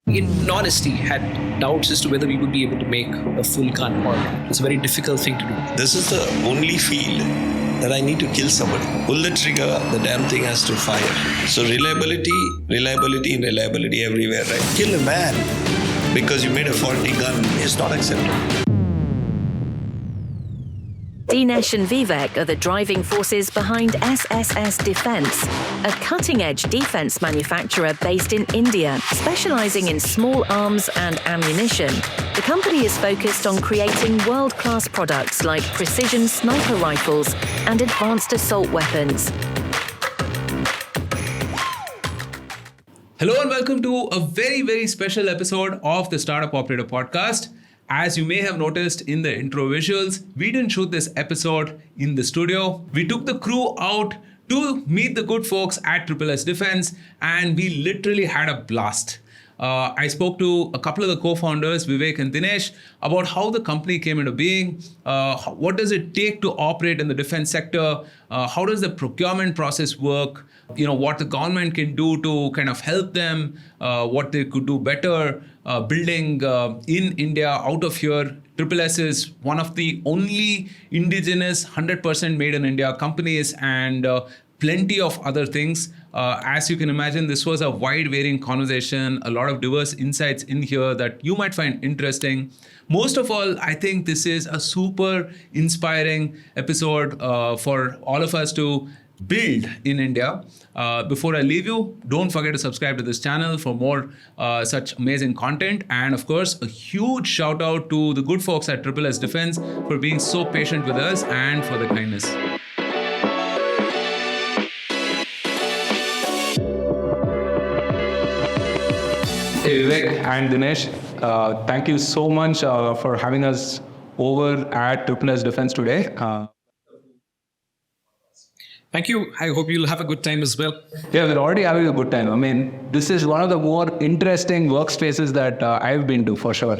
in honesty, had doubts as to whether we would be able to make a full gun or not. It's a very difficult thing to do. This is the only field that I need to kill somebody. Pull the trigger, the damn thing has to fire. So reliability everywhere, right? Kill a man because you made a faulty gun is not acceptable. Dinesh and Vivek are the driving forces behind SSS Defense, a cutting-edge defense manufacturer based in India, specializing in small arms and ammunition. The company is focused on creating world-class products like precision sniper rifles and advanced assault weapons. Hello and welcome to a very, very special episode of the Startup Operator Podcast. As you may have noticed in the intro visuals, we didn't shoot this episode in the studio. We took the crew out to meet the good folks at SSS Defense, and we literally had a blast. I spoke to a couple of the co-founders, Vivek and Dinesh, about how the company came into being, what does it take to operate in the defense sector, how does the procurement process work, what the government can do to kind of help them, what they could do better, building in India out of here. SSS is one of the only indigenous 100% made in India companies, and plenty of other things. As you can imagine, this was a wide-varying conversation, a lot of diverse insights in here that you might find interesting. Most of all, I think this is a super inspiring episode for all of us to build in India. Before I leave you, don't forget to subscribe to this channel for more such amazing content. And of course, a huge shout out to the good folks at SSS Defense for being so patient with us and for the kindness. Hey Vivek and Dinesh, thank you so much for having us over at SSS Defense today. Thank you. I hope you'll have a good time as well. Yeah, we're already having a good time. I mean, this is one of the more interesting workspaces that I've been to for sure.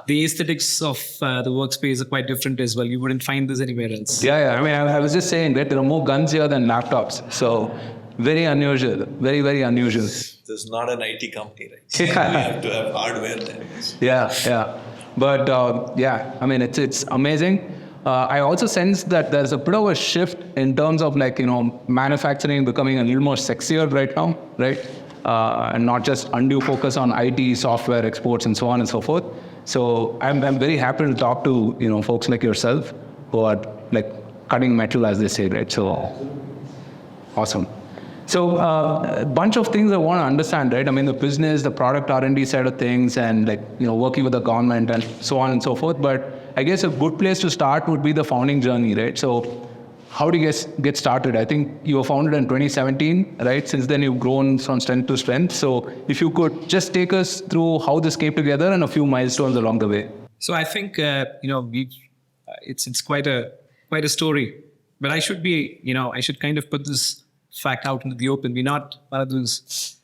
The aesthetics of the workspace are quite different as well. You wouldn't find this anywhere else. Yeah. I mean, I was just saying that there are more guns here than laptops. So very unusual, very, very unusual. This is not an IT company, right? So we have to have hardware there. Yeah. But I mean, it's amazing. I also sense that there's a bit of a shift in terms of manufacturing becoming a little more sexier right now, right? And not just undue focus on IT, software, exports, and so on and so forth. So I'm very happy to talk to folks like yourself who are like cutting metal, as they say, right? So awesome. So a bunch of things I want to understand, right? I mean, the business, the product R&D side of things, and working with the government and so on and so forth. But I guess a good place to start would be the founding journey, right? So how do you guys get started? I think you were founded in 2017, right? Since then, you've grown from strength to strength. So if you could just take us through how this came together and a few milestones along the way. So I think it's quite a story. But I should kind of put this fact out into the open. We're not one of those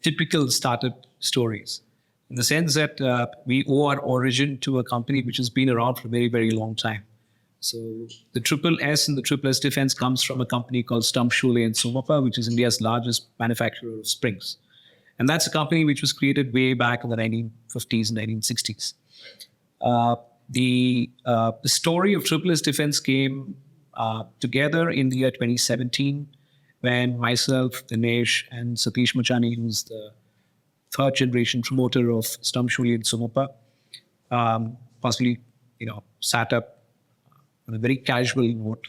typical startup stories, in the sense that we owe our origin to a company which has been around for a very, very long time. So the SSS and the SSS Defense comes from a company called Stump Shule and Somappa, which is India's largest manufacturer of springs. And that's a company which was created way back in the 1950s and 1960s. The story of SSS Defense came together in the year 2017, when myself, Dinesh, and Satish Machani, who's the third generation promoter of Stump Shule and Somappa, possibly sat up on a very casual note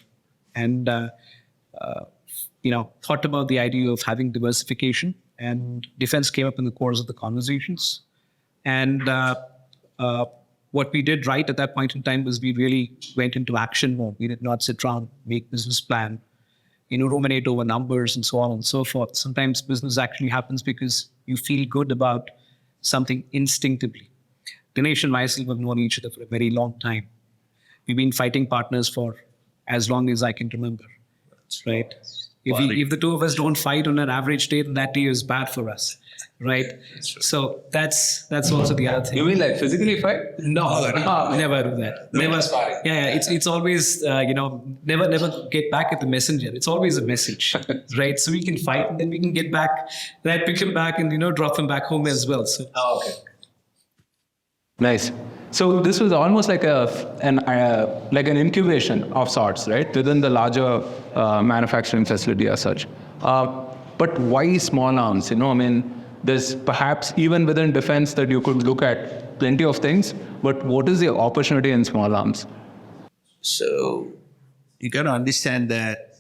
and thought about the idea of having diversification, and defense came up in the course of the conversations. And what we did right at that point in time was we really went into action mode. We did not sit around, make business plan, ruminate over numbers and so on and so forth. Sometimes business actually happens because you feel good about something instinctively. Dinesh and myself have known each other for a very long time. We've been fighting partners for as long as I can remember, right? If the two of us don't fight on an average day, then that day is bad for us, right? So that's also the other thing. You mean like physically fight? No, never do that. Never. Yeah. It's always never get back at the messenger. It's always a message, right? So we can fight and then we can get back, right? Pick him back and drop him back home as well. So. Okay. Nice. So this was almost like an incubation of sorts, right, within the larger manufacturing facility as such. But why small arms? There's perhaps even within defense that you could look at plenty of things, but what is the opportunity in small So you got to understand that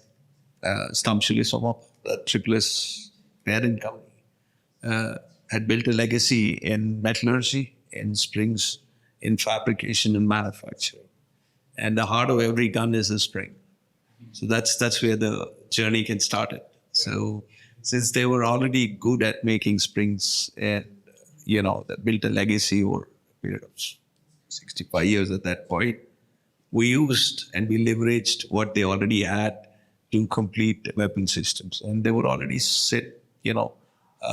Stamshulisoma, the Tripolis parent company, had built a legacy in metallurgy, in springs, in fabrication and manufacturing. And the heart of every gun is a spring. So that's where the journey can start it. So since they were already good at making springs and, that built a legacy over a period of 65 years at that point, we used and we leveraged what they already had to complete weapon systems. And they were already set,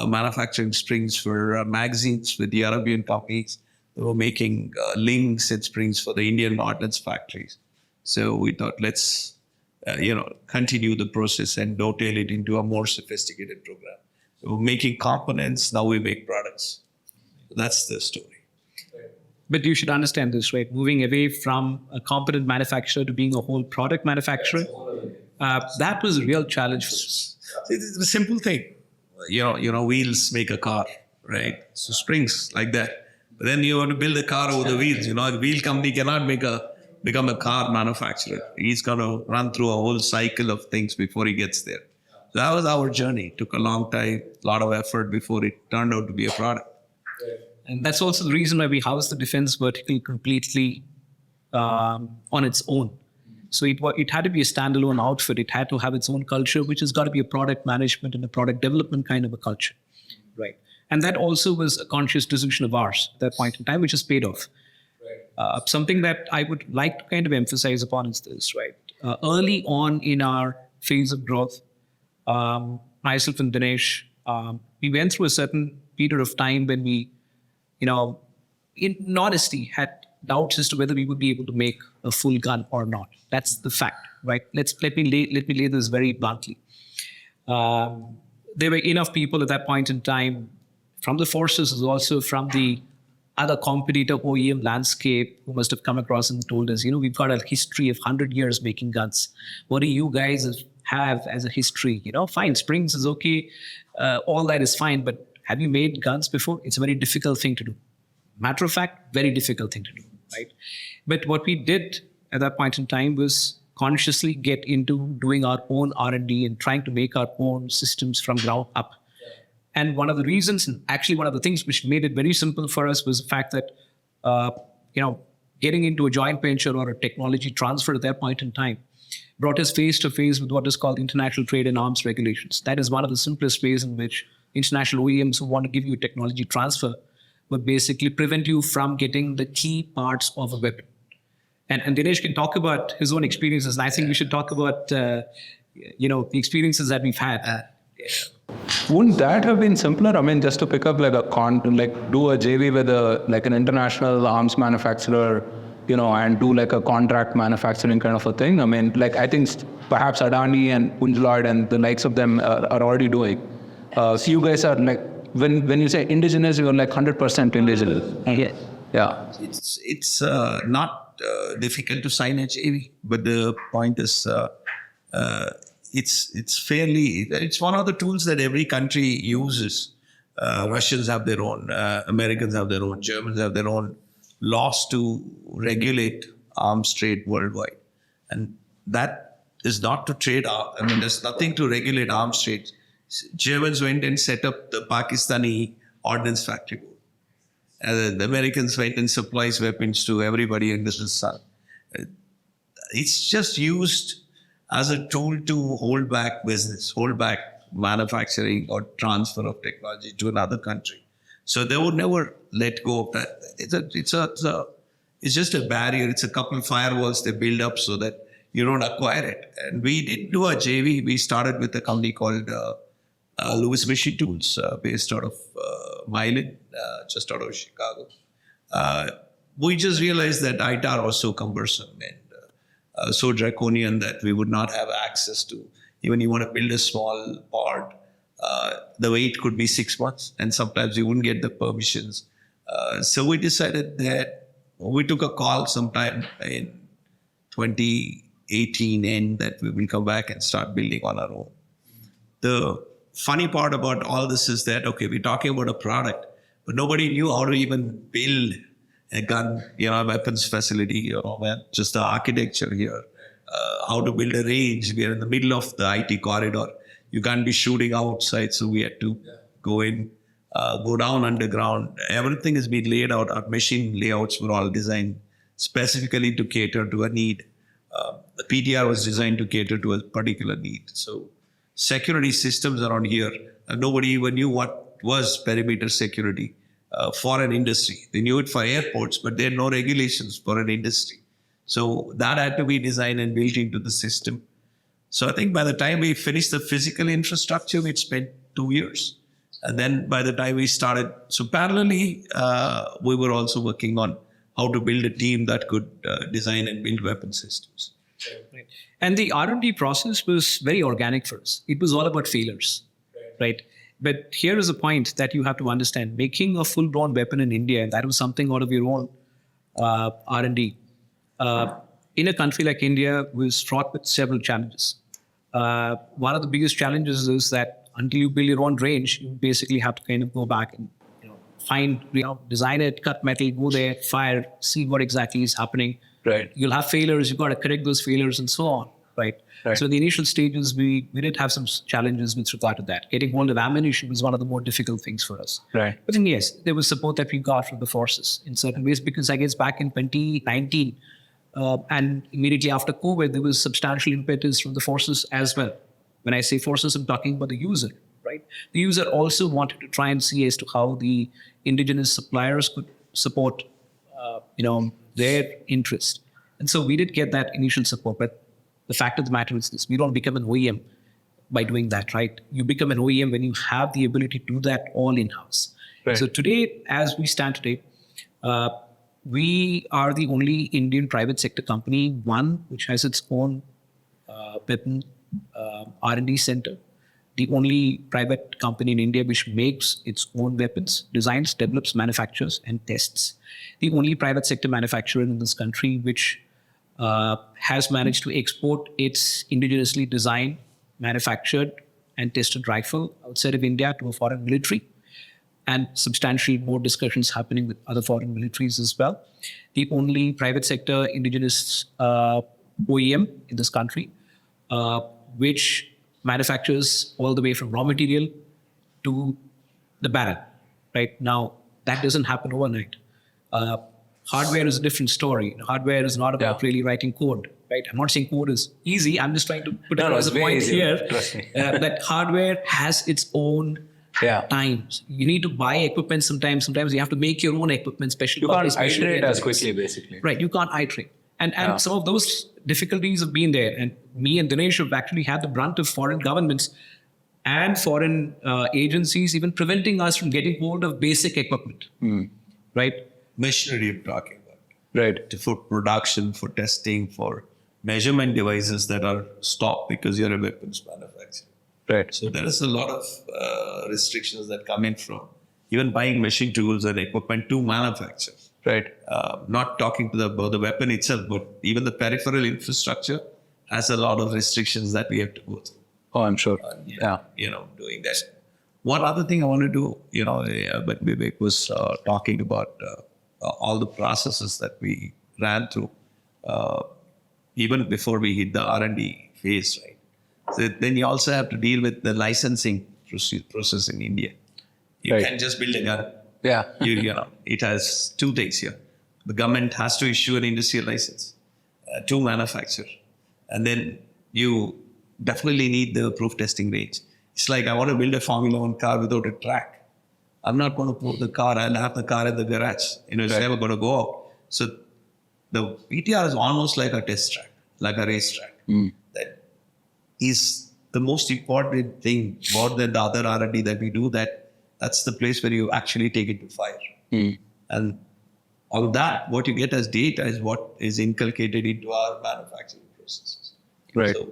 manufacturing springs for magazines with the Arabian companies. They were making links and springs for the Indian ordnance factories. So we thought, let's, continue the process and dovetail it into a more sophisticated program. So we're making components, now we make products. That's the story. But you should understand this, right? Moving away from a component manufacturer to being a whole product manufacturer, that was a real challenge for us. It's a simple thing. Wheels make a car, right? So springs like that. But then you want to build a car over the wheels. The wheel company cannot become a car manufacturer. He's going to run through a whole cycle of things before he gets there. So that was our journey. It took a long time, a lot of effort before it turned out to be a product. And that's also the reason why we housed the defense vertical completely on its own. So it had to be a standalone outfit. It had to have its own culture, which has got to be a product management and a product development kind of a culture, right? And that also was a conscious decision of ours at that point in time, which has paid off. Something that I would like to kind of emphasize upon is this, right? Early on in our phase of growth, myself and Dinesh, we went through a certain period of time when we, in honesty, had doubts as to whether we would be able to make a full gun or not. That's the fact, right? Let me lay this very bluntly. There were enough people at that point in time from the forces, as also from the other competitor OEM landscape, who must have come across and told us, we've got a history of 100 years making guns. What do you guys have as a history? Fine, springs is okay. All that is fine, but have you made guns before? It's a very difficult thing to do. Matter of fact, very difficult thing to do, right? But what we did at that point in time was consciously get into doing our own R&D and trying to make our own systems from ground up. And one of the reasons, and actually one of the things which made it very simple for us, was the fact that, getting into a joint venture or a technology transfer at that point in time brought us face to face with what is called international trade and arms regulations. That is one of the simplest ways in which international OEMs who want to give you a technology transfer would basically prevent you from getting the key parts of a weapon. And Dinesh can talk about his own experiences. And I think we should talk about, the experiences that we've had. Wouldn't that have been simpler? just to pick up do a JV with an international arms manufacturer, and do a contract manufacturing kind of a thing. I think perhaps Adani and Punjloyd and the likes of them are already doing. So you guys are when you say indigenous, you're 100% indigenous. Yeah. It's not difficult to sign a JV, but the point is, it's one of the tools that every country uses. Russians have their own, Americans have their own, Germans have their own laws to regulate arms trade worldwide. And that is not to trade, there's nothing to regulate arms trade. Germans went and set up the Pakistani ordnance factory. The Americans went and supplies weapons to everybody in this sun. It's just used as a tool to hold back business, hold back manufacturing or transfer of technology to another country. So they would never let go of that. It's just a barrier. It's a couple of firewalls they build up so that you don't acquire it. And we did do a JV. We started with a company called Lewis Machine Tools, based out of Milan, just out of Chicago. We just realized that ITAR was so cumbersome and so draconian that we would not have access to. Even you want to build a small part, the wait could be 6 months, and sometimes you wouldn't get the permissions. So we decided that we took a call sometime in 2018 end that we will come back and start building on our own. The funny part about all this is that, okay, we're talking about a product, but nobody knew how to even build a gun, weapons facility, just the architecture here, how to build a range. We are in the middle of the IT corridor. You can't be shooting outside, so we had to go in, go down underground. Everything has been laid out. Our machine layouts were all designed specifically to cater to a need. The PTR was designed to cater to a particular need. So security systems around here, nobody even knew what was perimeter security for an industry. They knew it for airports, but there are no regulations for an industry. So that had to be designed and built into the system. So I think by the time we finished the physical infrastructure, we'd spent 2 years. And then by the time we started, so parallelly, we were also working on how to build a team that could design and build weapon systems. Right. And the R&D process was very organic for us. It was all about failures, right? But here is a point that you have to understand. Making a full-blown weapon in India, that was something out of your own R&D. In a country like India, was fraught with several challenges. One of the biggest challenges is that until you build your own range, you basically have to kind of go back and find, design it, cut metal, go there, fire, see what exactly is happening. Right. You'll have failures. You've got to correct those failures and so on. Right. So in the initial stages, we did have some challenges with regard to that. Getting hold of ammunition was one of the more difficult things for us. Right. But then yes, there was support that we got from the forces in certain ways, because I guess back in 2019 and immediately after COVID, there was substantial impetus from the forces as well. When I say forces, I'm talking about the user. Right. The user also wanted to try and see as to how the indigenous suppliers could support, their interest. And so we did get that initial support. But the fact of the matter is this: we don't become an OEM by doing that, right? You become an OEM when you have the ability to do that all in-house. Right. So today, as we stand today, we are the only Indian private sector company, one which has its own weapon R&D center. The only private company in India which makes its own weapons, designs, develops, manufactures, and tests. The only private sector manufacturer in this country which has managed to export its indigenously designed, manufactured, and tested rifle outside of India to a foreign military, and substantially more discussions happening with other foreign militaries as well. The only private sector indigenous OEM in this country, which manufactures all the way from raw material to the barrel. Right now, that doesn't happen overnight. Hardware is a different story. Hardware is not about really writing code. Right? I'm not saying code is easy. I'm just trying to put across a point here that hardware has its own times. You need to buy equipment sometimes. Sometimes you have to make your own equipment, especially. You can't iterate as quickly, basically. Right. You can't iterate. And some of those difficulties have been there. And me and Dinesh have actually had the brunt of foreign governments and foreign agencies even preventing us from getting hold of basic equipment. Right? Machinery you're talking about. Right. For production, for testing, for measurement devices that are stopped because you're a weapons manufacturer. Right. So there is a lot of restrictions that come in from even buying machine tools and equipment to manufacture. Right. Not talking about the weapon itself, but even the peripheral infrastructure has a lot of restrictions that we have to go through. Oh, I'm sure. Doing that. One other thing I want to do, but Vivek was talking about all the processes that we ran through, even before we hit the R&D phase, right? So then you also have to deal with the licensing process in India. You can't just build a gun. Yeah. It has two things here. The government has to issue an industrial license to manufacture. And then you definitely need the proof testing range. It's like I want to build a Formula 1 car without a track. I'm not going to put the car, I'll have the car in the garage. It's never going to go out. So the PTR is almost like a test track. like a racetrack. That is the most important thing, more than the other R&D that we do, that's the place where you actually take it to fire. And all that, what you get as data is what is inculcated into our manufacturing processes. Right. So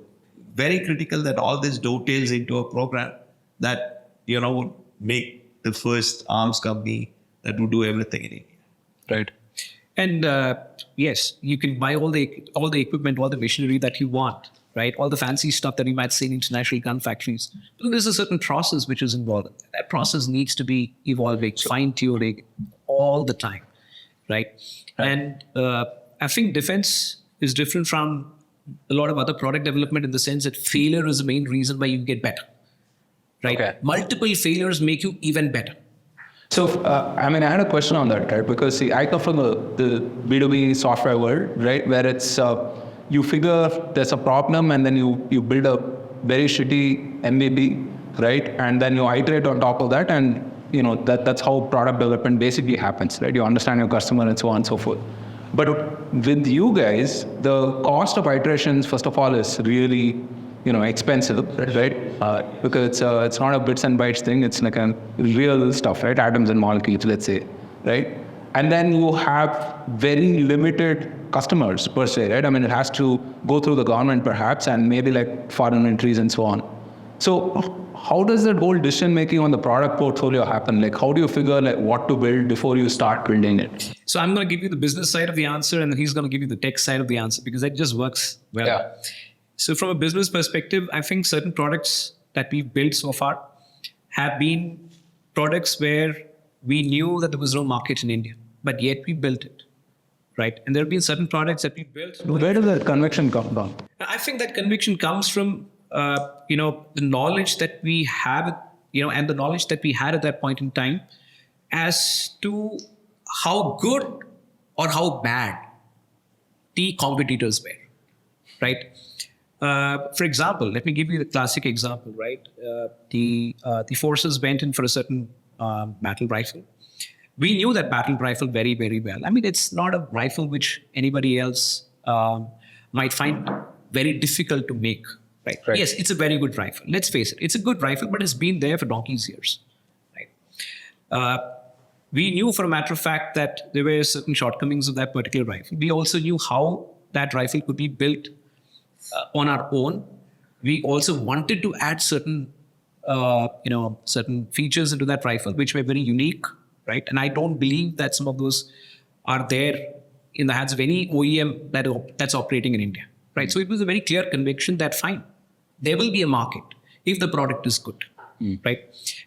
very critical that all this dovetails into a program that, would make the first arms company that would do everything in India. Right. And yes, you can buy all the equipment, all the machinery that you want, right? All the fancy stuff that you might see in international gun factories. But there's a certain process which is involved. That process needs to be evolving, fine-tuning all the time, right? And I think defense is different from a lot of other product development in the sense that failure is the main reason why you get better, right? Okay. Multiple failures make you even better. So, I had a question on that, right? Because see, I come from the B2B software world, right? Where it's, you figure there's a problem and then you build a very shitty MVP, right? And then you iterate on top of that, and that's how product development basically happens, right? You understand your customer and so on and so forth. But with you guys, the cost of iterations, first of all, is really expensive, right? Because it's not a bits and bytes thing. It's like a real stuff, right? Atoms and molecules, let's say, right? And then you have very limited customers per se, right? It has to go through the government perhaps, and maybe like foreign entries and so on. So how does that whole decision making on the product portfolio happen? Like, how do you figure what to build before you start building it? So I'm going to give you the business side of the answer, and then he's going to give you the tech side of the answer, because that just works well. Yeah. So from a business perspective, I think certain products that we've built so far have been products where we knew that there was no market in India, but yet we built it, right? And there have been certain products that we built. Where does that conviction come from? I think that conviction comes from, the knowledge that we have, and the knowledge that we had at that point in time as to how good or how bad the competitors were, right? For example, let me give you the classic example, right? The forces went in for a certain battle rifle. We knew that battle rifle very, very well. It's not a rifle which anybody else might find very difficult to make, right? Yes, it's a very good rifle. Let's face it, it's a good rifle, but it's been there for donkey's years, right? We knew, for a matter of fact, that there were certain shortcomings of that particular rifle. We also knew how that rifle could be built on our own. We also wanted to add certain features into that rifle which were very unique, right? And I don't believe that some of those are there in the hands of any OEM that's operating in India, right? So it was a very clear conviction that fine, there will be a market if the product is good, right?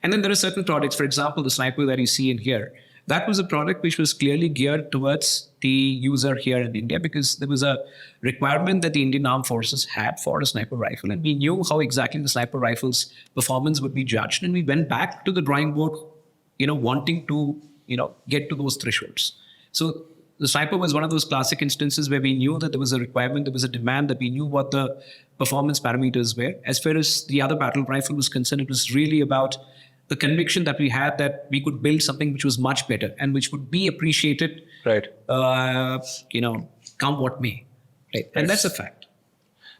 And then there are certain products, for example, the sniper that you see in here, that was a product which was clearly geared towards the user here in India, because there was a requirement that the Indian Armed Forces had for a sniper rifle. And we knew how exactly the sniper rifle's performance would be judged. And we went back to the drawing board, wanting to, get to those thresholds. So the sniper was one of those classic instances where we knew that there was a requirement, there was a demand, that we knew what the performance parameters were. As far as the other battle rifle was concerned, it was really about the conviction that we had that we could build something which was much better and which would be appreciated, right? Come what may, right? And that's a fact.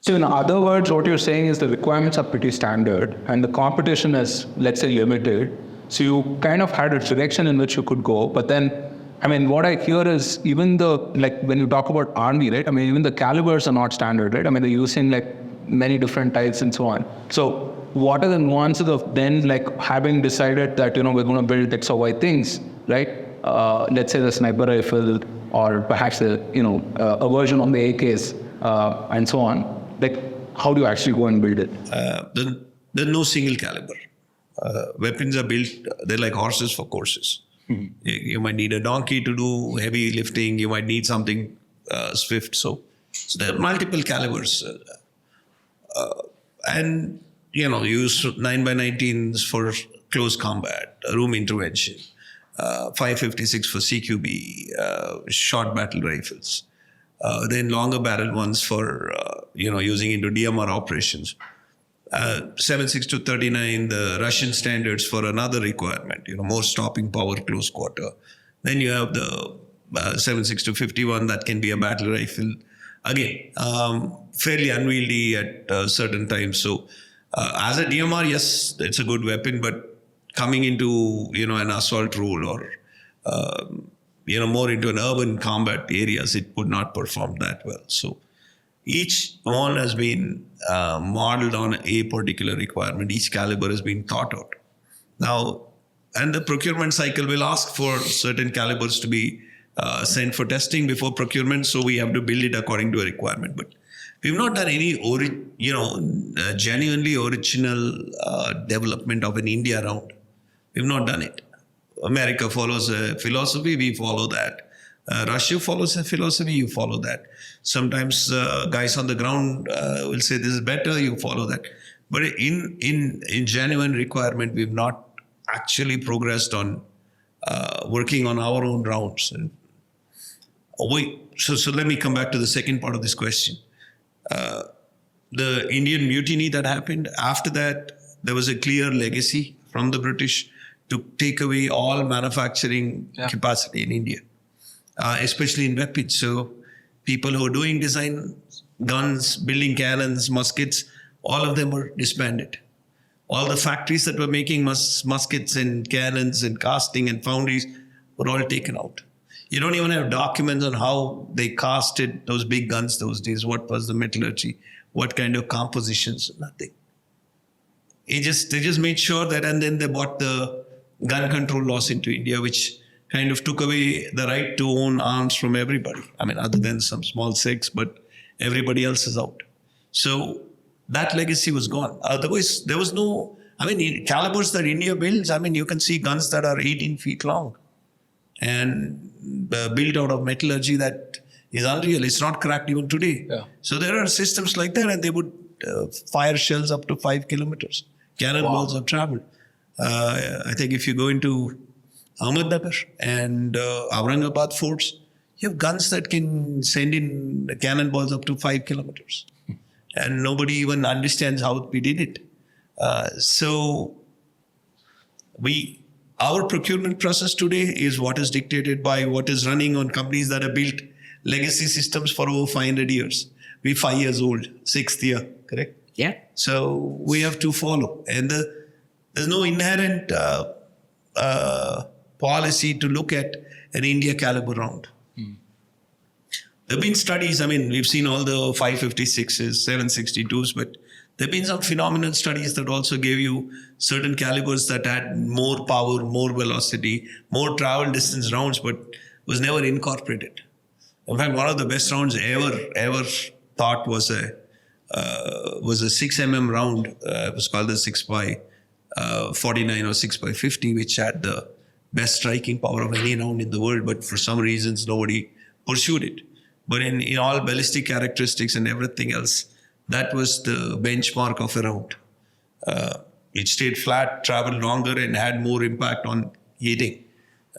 So in other words, what you're saying is the requirements are pretty standard and the competition is, let's say, limited. So you kind of had a direction in which you could go. But then, what I hear is even when you talk about army, right? Even the calibers are not standard, right? They're using many different types and so on. So what are the nuances of then having decided that, we're going to build X or Y things, right? Let's say the sniper rifle or perhaps a version of the AKs and so on. How do you actually go and build it? There's no single caliber. Weapons are built, they're like horses for courses. Mm-hmm. You might need a donkey to do heavy lifting. You might need something swift. So there are multiple calibers. And, use 9x19s for close combat, room intervention, 5.56 for CQB, short battle rifles. Then longer barrel ones for, using into DMR operations. 7.62-39, the Russian standards for another requirement, more stopping power close quarter. Then you have the 7.62-51, that can be a battle rifle. again, fairly unwieldy at certain times. So as a DMR, yes, it's a good weapon, but coming into, an assault role or, more into an urban combat areas, it would not perform that well. So each one has been modeled on a particular requirement. Each caliber has been thought out. Now, and the procurement cycle will ask for certain calibers to be sent for testing before procurement. So we have to build it according to a requirement. But we've not done any, genuinely original development of an India round. We've not done it. America follows a philosophy, we follow that. Russia follows a philosophy, you follow that. Sometimes guys on the ground will say this is better, you follow that. But in genuine requirement, we've not actually progressed on working on our own rounds. So let me come back to the second part of this question. The Indian mutiny that happened, after that, there was a clear legacy from the British to take away all manufacturing capacity in India, especially in weapons. So people who are doing design, guns, building cannons, muskets, all of them were disbanded. All the factories that were making muskets and cannons and casting and foundries were all taken out. You don't even have documents on how they casted those big guns those days. What was the metallurgy? What kind of compositions? Nothing. They just made sure that, and then they brought the gun control laws into India, which kind of took away the right to own arms from everybody. I mean, other than some small sects, but everybody else is out. So that legacy was gone. Otherwise, there was no, calibers that India builds, you can see guns that are 18 feet long and built out of metallurgy that is unreal. It's not cracked even today. Yeah. So there are systems like that, and they would fire shells up to 5 kilometers. Cannonballs have traveled. I think if you go into Ahmednagar and Aurangabad forts, you have guns that can send in cannonballs up to 5 kilometers. And nobody even understands how we did it. So our procurement process today is what is dictated by what is running on companies that have built legacy systems for over 500 years. We're 5 years old, 6th year, correct? Yeah. So we have to follow. And there's no inherent policy to look at an India caliber round. There have been studies, we've seen all the 556s, 762s, but there have been some phenomenal studies that also gave you certain calibers that had more power, more velocity, more travel distance rounds, but was never incorporated. In fact, one of the best rounds ever thought was a 6mm round. It was called the 6x49 or 6x50, which had the best striking power of any round in the world, but for some reasons nobody pursued it. But in all ballistic characteristics and everything else, that was the benchmark of a round. It stayed flat, traveled longer, and had more impact on hitting.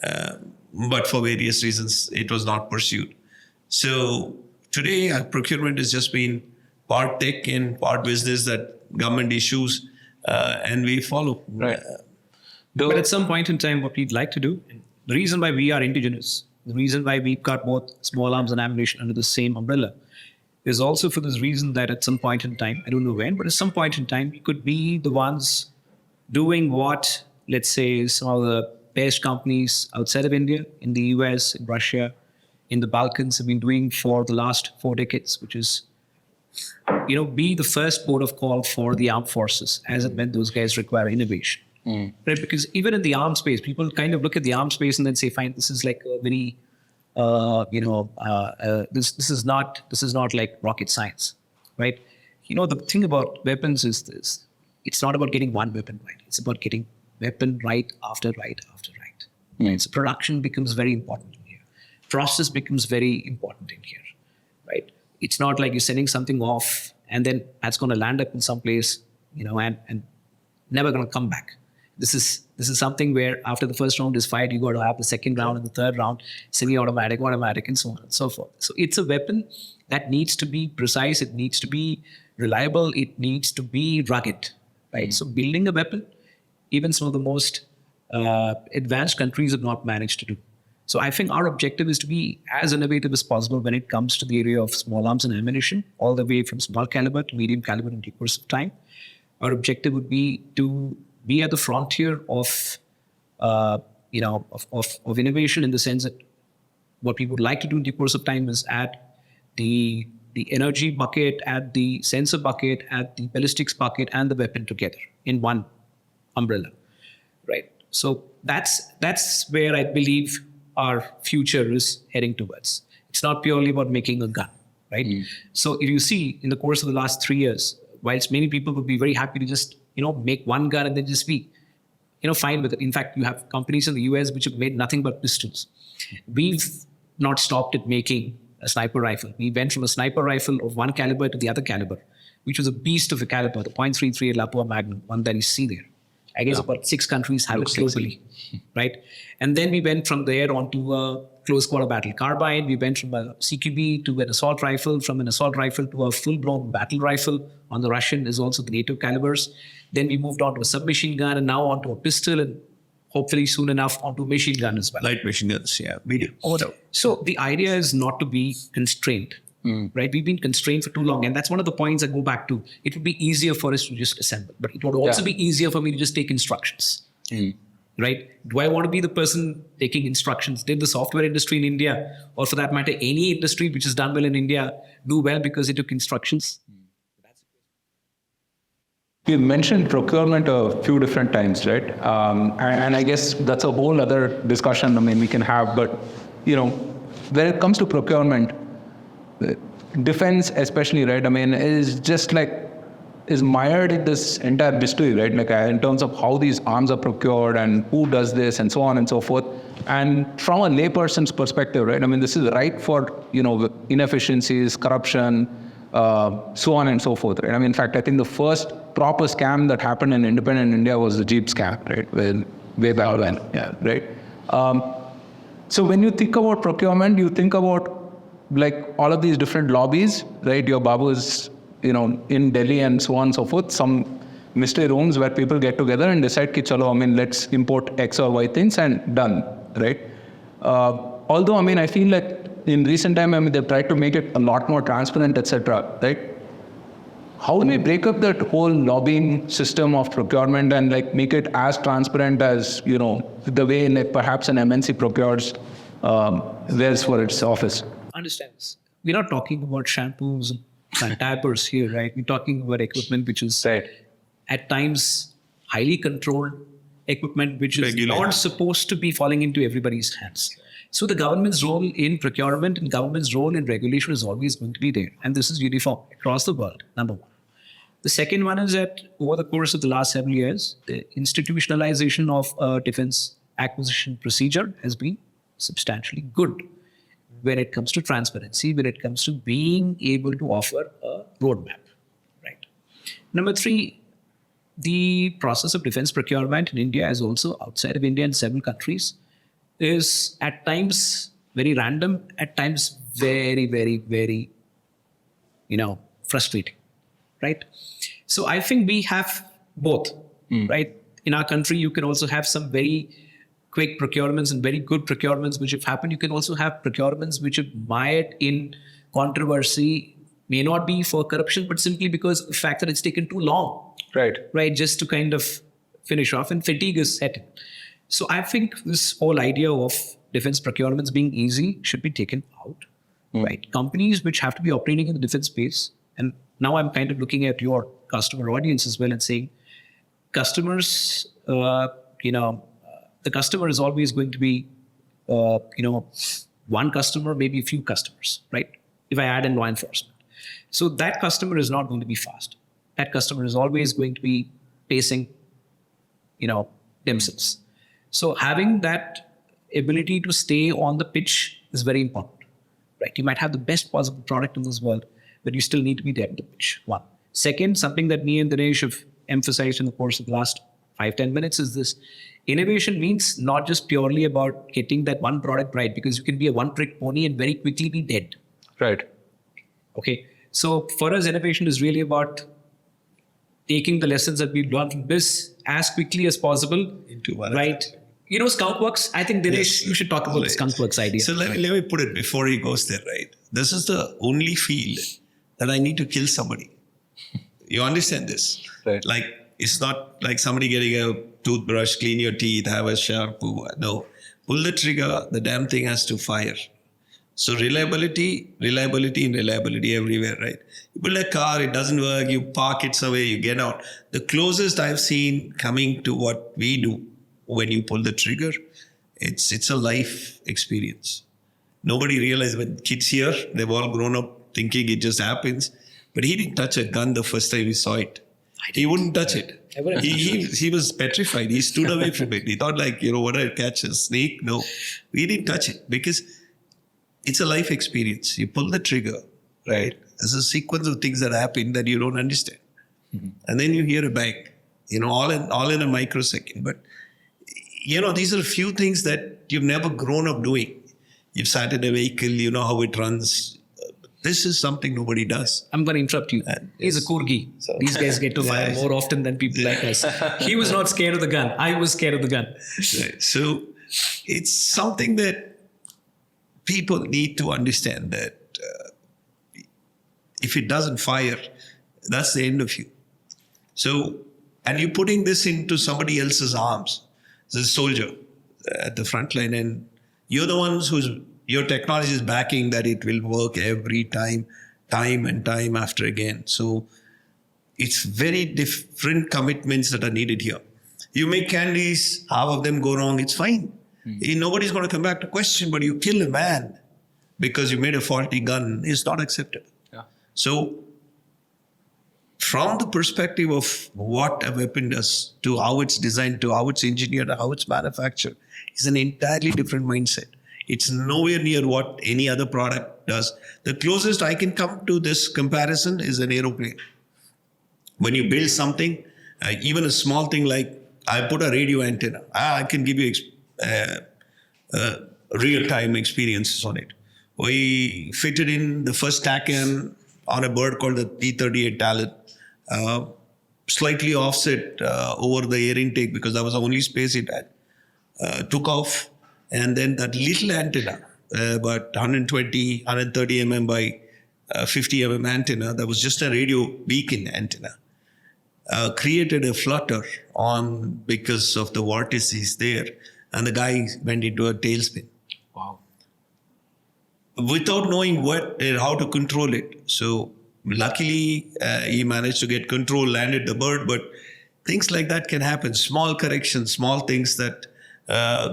But for various reasons, it was not pursued. So today, procurement has just been part tech and part business that government issues, and we follow. Right. But at some point in time, what we'd like to do, the reason why we are indigenous, the reason why we've got both small arms and ammunition under the same umbrella, is also for this reason that at some point in time, I don't know when, but at some point in time, we could be the ones doing what, let's say, some of the best companies outside of India, in the US, in Russia, in the Balkans have been doing for the last 4 decades, which is, be the first port of call for the armed forces, as and when those guys require innovation. Right? Because even in the arms space, people kind of look at the arms space and then say, fine, this is like a very, this is not like rocket science, right? The thing about weapons is this: it's not about getting one weapon right; it's about getting weapon right after right after right. Right? So production becomes very important in here. Process becomes very important in here, right? It's not like you're sending something off and then that's going to land up in some place, and never going to come back. This is something where after the first round is fired, you got to have the second round and the third round, semi-automatic, automatic, and so on and so forth. So it's a weapon that needs to be precise. It needs to be reliable. It needs to be rugged, right? So building a weapon, even some of the most advanced countries have not managed to do. So I think our objective is to be as innovative as possible when it comes to the area of small arms and ammunition, all the way from small caliber to medium caliber in due course of time. Our objective would be to be at the frontier of, of innovation, in the sense that what we would like to do in due course of time is add the energy bucket, add the sensor bucket, add the ballistics bucket, and the weapon together in one umbrella, right? So that's where I believe our future is heading towards. It's not purely about making a gun, right? So if you see in the course of the last 3 years, whilst many people would be very happy to just, make one gun and then just be, fine with it. In fact, you have companies in the US which have made nothing but pistols. We've not stopped at making a sniper rifle. We went from a sniper rifle of one caliber to the other caliber, which was a beast of a caliber, the .33 Lapua Magnum, one that you see there. I guess about 6 countries have it globally, right? And then we went from there on to a close quarter battle carbine. We went from a CQB to an assault rifle, from an assault rifle to a full-blown battle rifle. On the Russian is also the NATO calibers. Then we moved on to a submachine gun, and now onto a pistol, and hopefully soon enough onto a machine gun as well. Light machine guns, yeah. We do. So the idea is not to be constrained, right? We've been constrained for too long. And that's one of the points I go back to. It would be easier for us to just assemble, but it would also be easier for me to just take instructions, right? Do I want to be the person taking instructions? Did the software industry in India, or for that matter, any industry which is done well in India, do well because it took instructions? You mentioned procurement a few different times, right? And I guess that's a whole other discussion, we can have. But, when it comes to procurement, defense especially, right? Is mired in this entire mystery, right? In terms of how these arms are procured and who does this and so on and so forth. And from a layperson's perspective, right? This is ripe for, inefficiencies, corruption, so on and so forth, right? In fact, I think the first proper scam that happened in independent India was the Jeep scam, right? Way back when, right? So when you think about procurement, you think about all of these different lobbies, right? Your Babus, in Delhi and so on and so forth, some mystery rooms where people get together and decide, let's import X or Y things and done, right? Although, I feel like in recent time, they've tried to make it a lot more transparent, etc., right? How do we break up that whole lobbying system of procurement and make it as transparent as, the way perhaps an MNC procures theirs for its office? Understand this. We're not talking about shampoos and diapers here, right? We're talking about equipment which is at times highly controlled equipment, which is not supposed to be falling into everybody's hands. So the government's role in procurement and government's role in regulation is always going to be there. And this is uniform across the world, number one. The second one is that over the course of the last several years, the institutionalization of a defense acquisition procedure has been substantially good when it comes to transparency, when it comes to being able to offer a roadmap, right? Number 3, the process of defense procurement in India, as also outside of India in several countries, is at times very random, at times very, very, very, frustrating, right? So I think we have both, right? In our country, you can also have some very quick procurements and very good procurements which have happened. You can also have procurements which have mired in controversy, may not be for corruption, but simply because of the fact that it's taken too long, right? Just to kind of finish off, and fatigue is set in. So I think this whole idea of defense procurements being easy should be taken out, right? Companies which have to be operating in the defense space, and now I'm kind of looking at your customer audience as well and saying, customers, the customer is always going to be, one customer, maybe a few customers, right? If I add in law enforcement. So that customer is not going to be fast. That customer is always going to be pacing, themselves. So having that ability to stay on the pitch is very important, right? You might have the best possible product in this world, but you still need to be there at the pitch, one. Second, something that me and Dinesh have emphasized in the course of the last 5-10 minutes is this. Innovation means not just purely about getting that one product right, because you can be a one-trick pony and very quickly be dead. Right. Okay. So for us, innovation is really about taking the lessons that we've learned from this as quickly as possible, into one, right? You know, Skunkworks. I think Dinesh, you should talk about the Skunkworks idea. So let me put it before he goes there, right? This is the only field that I need to kill somebody. You understand this? Right. Like, it's not like somebody getting a toothbrush, clean your teeth, have a shampoo. No. Pull the trigger, the damn thing has to fire. So reliability everywhere, right? You build a car, it doesn't work, you park it somewhere, you get out. The closest I've seen coming to what we do when you pull the trigger, it's a life experience. Nobody realized when kids here, they've all grown up thinking it just happens. But he didn't touch a gun the first time he saw it. He wouldn't touch it. He was petrified. He stood away from it. He thought like, what I catch a snake? No, we didn't touch it because it's a life experience. You pull the trigger, right? There's a sequence of things that happen that you don't understand. Mm-hmm. And then you hear a bang, all in a microsecond. But, these are a few things that you've never grown up doing. You've sat in a vehicle, you know how it runs. This is something nobody does. I'm going to interrupt you. He's a Corgi. So, these guys get to fire more often than people like us. He was not scared of the gun. I was scared of the gun. Right. So it's something that people need to understand that if it doesn't fire, that's the end of you. So, and you're putting this into somebody else's arms. There's a soldier at the front line, and you're the ones your technology is backing that it will work every time and time after again. So it's very different commitments that are needed here. You make candies, half of them go wrong, it's fine. Nobody's going to come back to question, but you kill a man because you made a faulty gun is not acceptable. Yeah. So from the perspective of what a weapon does, to how it's designed, to how it's engineered, how it's manufactured, is an entirely different mindset. It's nowhere near what any other product does. The closest I can come to this comparison is an aeroplane. When you build something, even a small thing like I put a radio antenna, I can give you real-time experiences on it. We fitted in the first TACAN on a bird called the P-38 Talon, slightly offset over the air intake because that was the only space it had. Took off. And then that little antenna, about 120, 130 mm by 50 mm antenna, that was just a radio beacon antenna, created a flutter because of the vortices there. And the guy went into a tailspin. Wow. Without knowing how to control it. So luckily, he managed to get control, landed the bird, but things like that can happen. Small corrections, small things that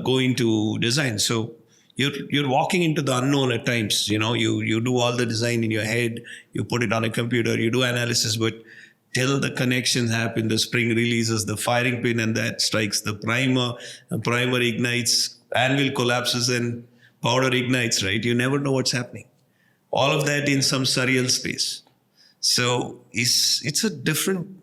go into design. So you're walking into the unknown at times. You do all the design in your head, you put it on a computer, you do analysis, but till the connections happen, the spring releases the firing pin and that strikes the primer ignites, anvil collapses and powder ignites, right? You never know what's happening. All of that in some surreal space. So it's a different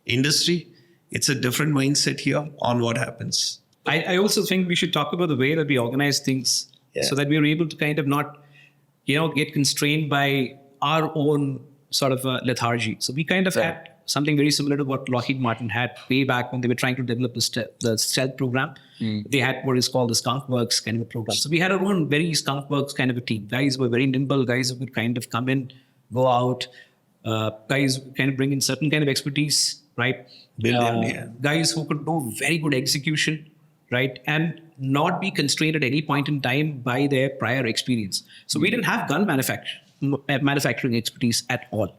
industry. It's a different mindset here on what happens. I also think we should talk about the way that we organize things so that we are able to kind of not, get constrained by our own sort of lethargy. So we kind of had something very similar to what Lockheed Martin had way back when they were trying to develop the stealth program. They had what is called the Skunkworks kind of a program. So we had our own very Skunkworks kind of a team. Guys were very nimble, guys who could kind of come in, go out, guys who kind of bring in certain kind of expertise, right? Guys who could do very good execution, right? And not be constrained at any point in time by their prior experience. So we didn't have gun manufacturing expertise at all.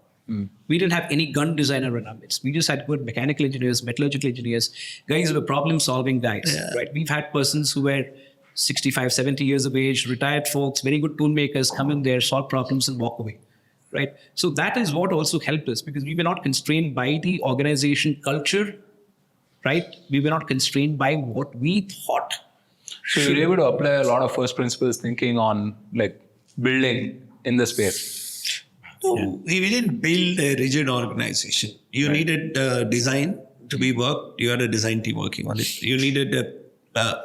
We didn't have any gun designer in our midst. We just had good mechanical engineers, metallurgical engineers, guys who were problem-solving guys, right? We've had persons who were 65, 70 years of age, retired folks, very good tool makers, come in there, solve problems and walk away, right? So that is what also helped us because we were not constrained by the organization culture, right? We were not constrained by what we thought. So you're able to apply a lot of first principles thinking on like building in the space. No, we didn't build a rigid organization. You needed design to be worked. You had a design team working on it. You needed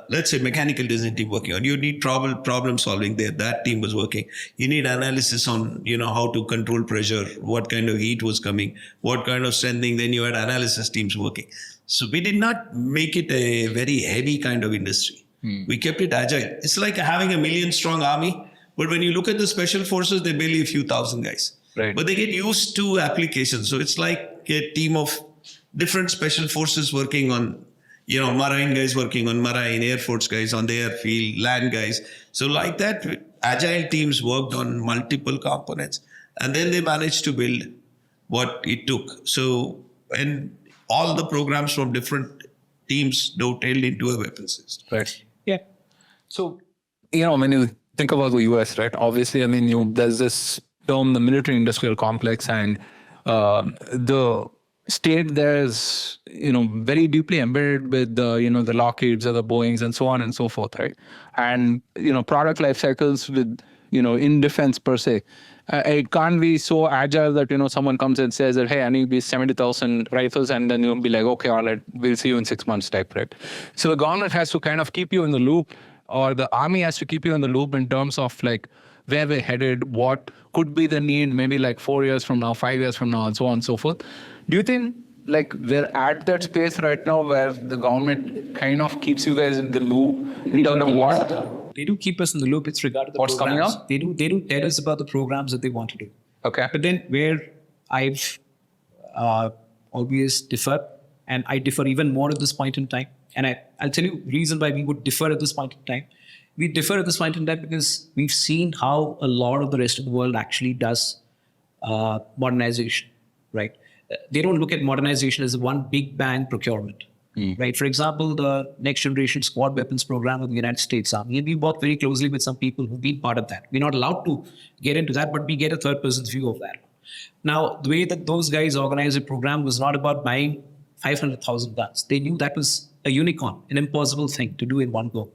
let's say mechanical design team working on it. You need problem solving there. That team was working. You need analysis on how to control pressure, what kind of heat was coming, what kind of strengthening. Then you had analysis teams working. So we did not make it a very heavy kind of industry. We kept it agile. It's like having a 1 million strong army, but when you look at the special forces, they're barely a few thousand guys. Right. But they get used to applications. So it's like a team of different special forces working on, Marine guys working on Marine, Air Force guys on the airfield, land guys. So like that, agile teams worked on multiple components, and then they managed to build what it took. So, and all the programs from different teams dovetailed into a weapon system. Right. Yeah. So, when you think about the US, right, obviously, there's this term, the military industrial complex, and the state there is, very deeply embedded with the, the Lockheeds or the Boeings and so on and so forth, right? And, product life cycles with, in defense per se, it can't be so agile that, someone comes and says that, hey, I need these 70,000 rifles, and then you'll be like, okay, all right, we'll see you in 6 months type, right? So the government has to kind of keep you in the loop, or the army has to keep you in the loop in terms of like where we're headed, what could be the need, maybe like 4 years from now, 5 years from now, and so on and so forth. Do you think like we're at that space right now where the government kind of keeps you guys in the loop in terms of what? They do keep us in the loop. It's regarding the What's coming programs. up? They do tell us about the programs that they want to do. Okay. But then where I've always differed, and I differ even more at this point in time, and I'll tell you the reason why we would differ at this point in time. We differ at this point in time because we've seen how a lot of the rest of the world actually does modernization, right? They don't look at modernization as one big bang procurement, right? For example, the next generation squad weapons program of the United States Army, and we work very closely with some people who've been part of that. We're not allowed to get into that, but we get a third person's view of that. Now, the way that those guys organized the program was not about buying 500,000 guns. They knew that was a unicorn, an impossible thing to do in one go.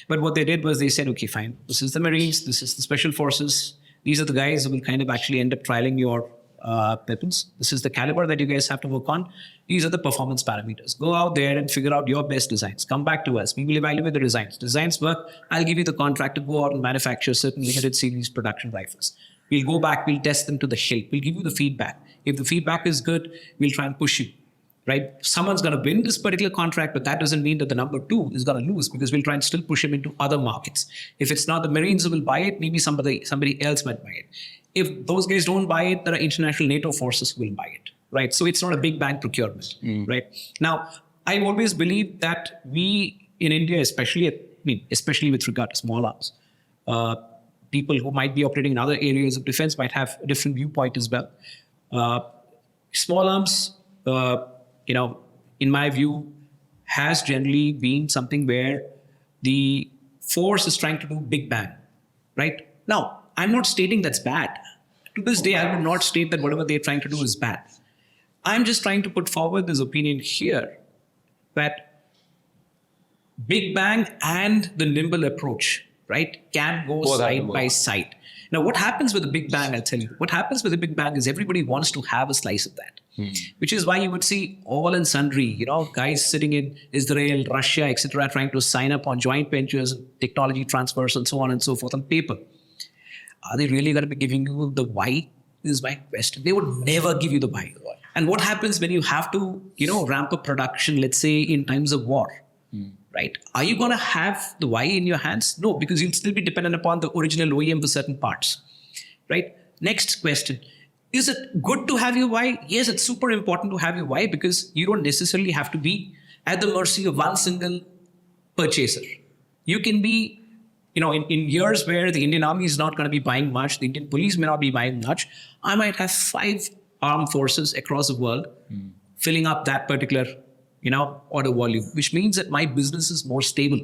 But what they did was they said, okay, fine, this is the Marines, this is the Special Forces. These are the guys who will kind of actually end up trialing your weapons. This is the caliber that you guys have to work on. These are the performance parameters. Go out there and figure out your best designs. Come back to us. We will evaluate the designs. Designs work. I'll give you the contract to go out and manufacture certain limited series production rifles. We'll go back. We'll test them to the hilt. We'll give you the feedback. If the feedback is good, we'll try and push you. Right? Someone's going to win this particular contract, but that doesn't mean that the number two is going to lose, because we'll try and still push him into other markets. If it's not the Marines who will buy it, maybe somebody else might buy it. If those guys don't buy it, there are international NATO forces who will buy it. Right? So it's not a big bang procurement. Right? Now, I always believe that we in India, especially with regard to small arms, people who might be operating in other areas of defense might have a different viewpoint as well. Small arms, in my view, has generally been something where the force is trying to do big bang, right? Now, I'm not stating that's bad. To this day, I would not state that whatever they're trying to do is bad. I'm just trying to put forward this opinion here that big bang and the nimble approach, right, can go side by side. Now, what happens with the big bang, I'll tell you. What happens with the big bang is everybody wants to have a slice of that. Which is why you would see all and sundry, guys sitting in Israel, Russia, etc., trying to sign up on joint ventures, technology transfers, and so on and so forth on paper. Are they really going to be giving you the why? This is my question. They would never give you the why. And what happens when you have to, ramp up production, let's say in times of war, right? Are you going to have the why in your hands? No, because you'll still be dependent upon the original OEM for certain parts, right? Next question. Is it good to have your why? Yes, it's super important to have your why, because you don't necessarily have to be at the mercy of one single purchaser. You can be, in years where the Indian Army is not going to be buying much, the Indian police may not be buying much, I might have 5 armed forces across the world filling up that particular, order volume, which means that my business is more stable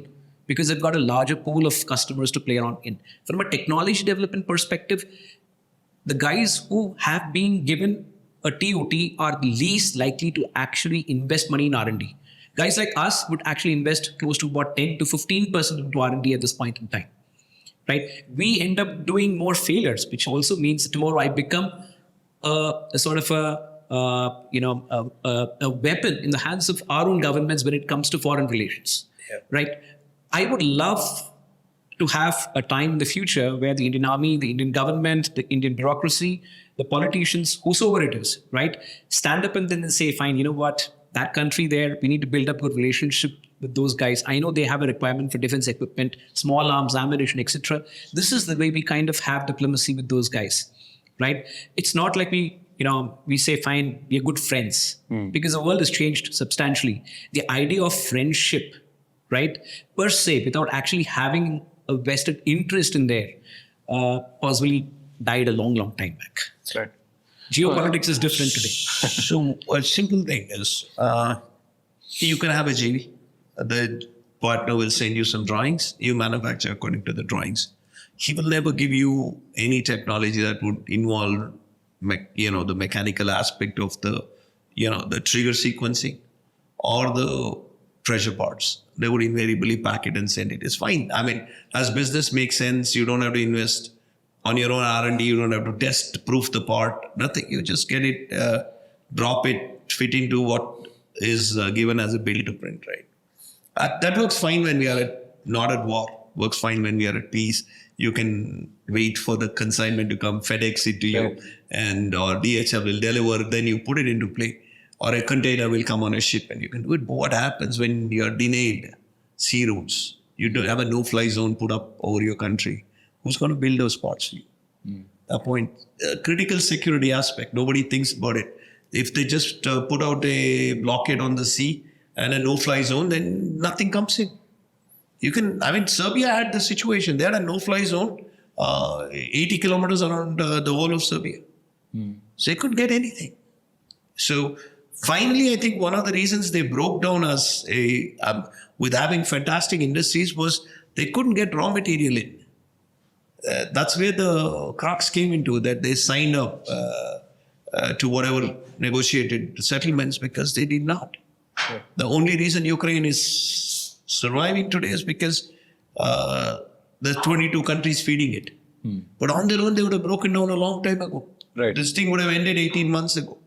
because I've got a larger pool of customers to play around in. From a technology development perspective, the guys who have been given a TOT are the least likely to actually invest money in R&D. Guys like us would actually invest close to about 10 to 15% into R&D at this point in time, right? We end up doing more failures, which also means that tomorrow I become a sort of a weapon in the hands of our own governments when it comes to foreign relations, right? I would love to have a time in the future where the Indian Army, the Indian government, the Indian bureaucracy, the politicians, whosoever it is, right, stand up and then say, fine, you know what, that country there. We need to build up a good relationship with those guys. I know they have a requirement for defense equipment, small arms, ammunition, etc. This is the way we kind of have diplomacy with those guys, right? It's not like we say, fine, we are good friends, because the world has changed substantially. The idea of friendship, right, per se, without actually having a vested interest in there, possibly died a long, long time back. That's right. Geopolitics is different today. So a simple thing is, you can have a JV. The partner will send you some drawings. You manufacture according to the drawings. He will never give you any technology that would involve, the mechanical aspect of the trigger sequencing or the pressure parts. They would invariably pack it and send it. It's fine. I mean, as business makes sense, you don't have to invest on your own R&D. You don't have to test, proof the part, nothing. You just get it, drop it, fit into what is given as a bill to print, right? That works fine when we are not at war. Works fine when we are at peace. You can wait for the consignment to come, FedEx it to you, Right. and or DHL will deliver. Then you put it into play, or a container will come on a ship, and you can do it. But what happens when you are denied sea routes? You don't have a no-fly zone put up over your country. Who's going to build those parts for you? That point, critical security aspect. Nobody thinks about it. If they just put out a blockade on the sea and a no-fly zone, then nothing comes in. Serbia had the situation. They had a no-fly zone 80 kilometers around the whole of Serbia. So they couldn't get anything. So finally, I think one of the reasons they broke down as with having fantastic industries was they couldn't get raw material in. That's where the crux came into, that they signed up to whatever negotiated settlements because they did not. Yeah. The only reason Ukraine is surviving today is because there's 22 countries feeding it. But on their own, they would have broken down a long time ago. Right. This thing would have ended 18 months ago.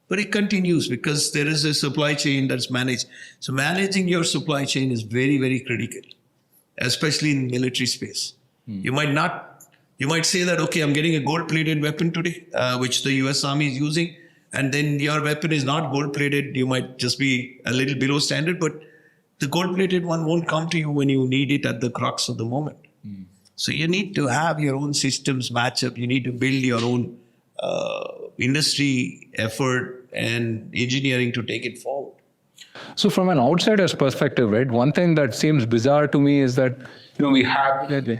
But it continues because there is a supply chain that's managed. So managing your supply chain is very, very critical, especially in military space. You might say that, okay, I'm getting a gold-plated weapon today, which the US Army is using, and then your weapon is not gold-plated. You might just be a little below standard, but the gold-plated one won't come to you when you need it at the crux of the moment. So you need to have your own systems match up. You need to build your own industry effort and engineering to take it forward. So from an outsider's perspective, right, one thing that seems bizarre to me is that we have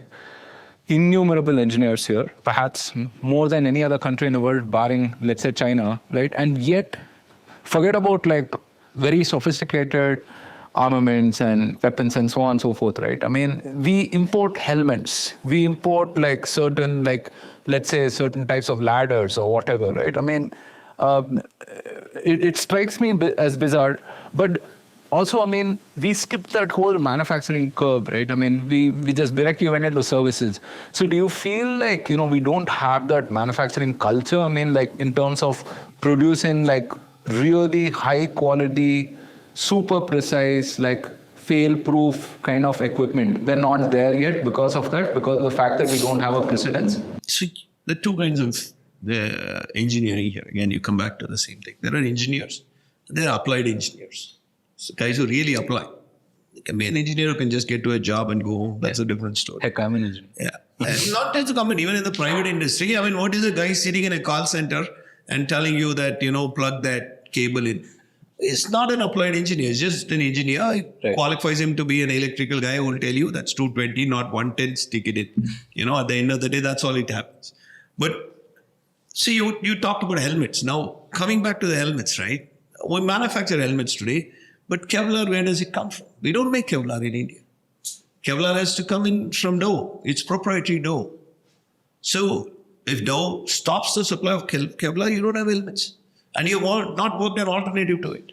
innumerable engineers here, perhaps more than any other country in the world, barring, let's say, China, right? And yet, forget about like very sophisticated armaments and weapons and so on and so forth, right? I mean, we import helmets, we import like certain, like, let's say, certain types of ladders or whatever, right? I mean, it strikes me as bizarre, but also, I mean, we skipped that whole manufacturing curve, right? I mean, we just directly went into services. So do you feel like, we don't have that manufacturing culture? I mean, like in terms of producing like really high quality, super precise, like fail-proof kind of equipment. We're not there yet because of that, because of the fact that we don't have a precedence. So the two kinds of the engineering here, again, you come back to the same thing. There are engineers, there are applied engineers. So guys who really apply. You can be an engineer who can just get to a job and go home. That's a different story. Heck, I'm an engineer. Yeah. And not just a company, even in the private industry. I mean, what is a guy sitting in a call center and telling you that, plug that cable in? It's not an applied engineer. It's just an engineer. It qualifies him to be an electrical guy who will tell you that's 220, not 110, stick it in. At the end of the day, that's all it happens. But see, you talked about helmets. Now, coming back to the helmets, right? We manufacture helmets today. But Kevlar, where does it come from? We don't make Kevlar in India. Kevlar has to come in from Dow. It's proprietary Dow. So if Dow stops the supply of Kevlar, you don't have helmets. And you have not worked an alternative to it.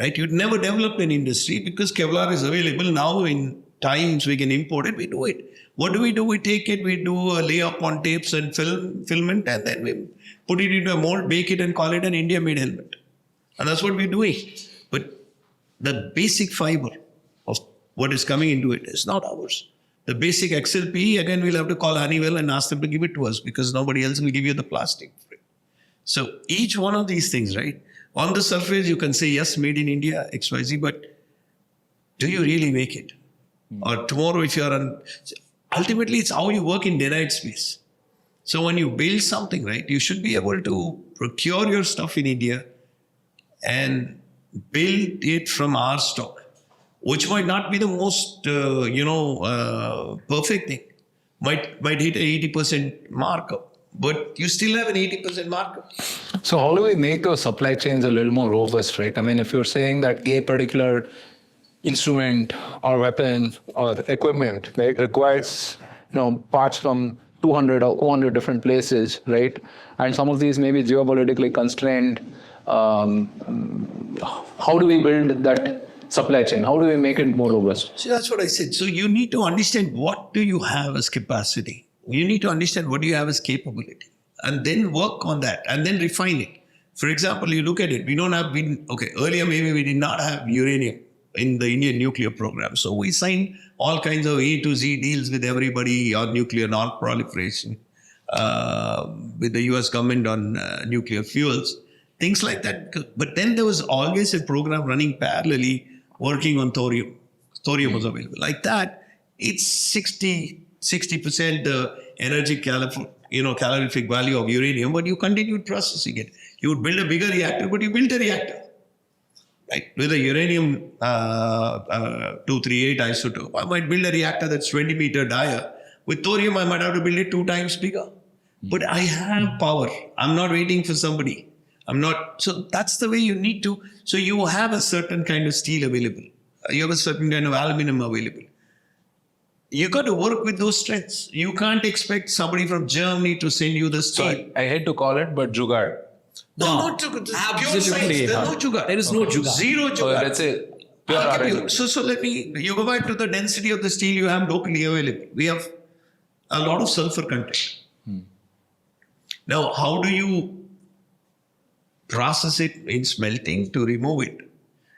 Right? You'd never develop an industry because Kevlar is available now. In times we can import it, we do it. What do? We take it, we do a layup on tapes and filament, and then we put it into a mold, bake it, and call it an India-made helmet. And that's what we're doing. But the basic fiber of what is coming into it is not ours. The basic XLPE, again, we'll have to call Honeywell and ask them to give it to us because nobody else will give you the plastic for it. So each one of these things, right? On the surface, you can say, yes, made in India, XYZ, but do you really make it? Or tomorrow, if you're ultimately, it's how you work in denied space. So when you build something, right, you should be able to procure your stuff in India and build it from our stock, which might not be the most, perfect thing. Might hit a 80% markup, but you still have an 80% markup. So how do we make those supply chains a little more robust, right? I mean, if you're saying that a particular instrument or weapon or equipment, right, requires parts from 200 or 400 different places, right? And some of these may be geopolitically constrained. How do we build that supply chain? How do we make it more robust? See, that's what I said. So you need to understand what do you have as capacity. You need to understand what do you have as capability. And then work on that and then refine it. For example, you look at it. Earlier maybe we did not have uranium in the Indian nuclear program. So we signed all kinds of A to Z deals with everybody on nuclear non-proliferation, with the US government on nuclear fuels, things like that. But then there was always a program running parallelly working on thorium. Thorium was available. Like that, it's 60% the energy calorific value of uranium, but you continued processing it. You would build a bigger reactor, but you built a reactor. Right? With a uranium 238 isotope, I might build a reactor that's 20 meter dia. With thorium, I might have to build it 2 times bigger. But I have power. I'm not waiting for somebody. So that's the way you need to. So you have a certain kind of steel available. You have a certain kind of aluminum available. You got to work with those strengths. You can't expect somebody from Germany to send you the steel. So I hate to call it, but jugaad. No, not jugaad. Absolutely. There's no jugaad. There is no jugaad. Zero So jugaad. let's say pure R&D. So you go back to the density of the steel you have locally available. We have a lot of sulfur content. Now, how do you process it in smelting to remove it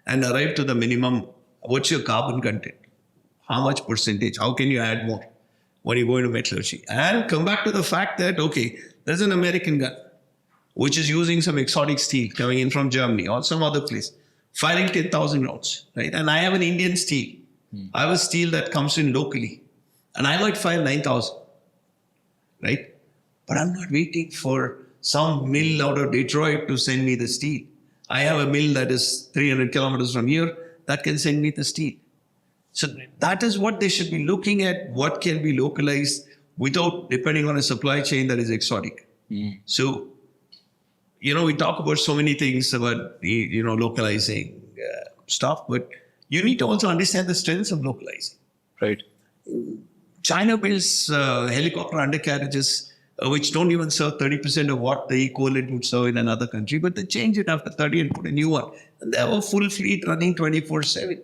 and arrive to the minimum? What's your carbon content? How much percentage? How can you add more when you go into metallurgy? And come back to the fact that, there's an American gun which is using some exotic steel coming in from Germany or some other place, firing 10,000 rounds, right? And I have an Indian steel. I have a steel that comes in locally, and I might fire 9,000, right? But I'm not waiting for some mill out of Detroit to send me the steel. I have a mill that is 300 kilometers from here that can send me the steel. So that is what they should be looking at, what can be localized without depending on a supply chain that is exotic. So, we talk about so many things about, localizing stuff, but you need to also understand the strengths of localizing. Right. China builds helicopter undercarriages, which don't even serve 30% of what the equivalent would serve in another country, but they change it after 30 and put a new one. And they have a full fleet running 24/7.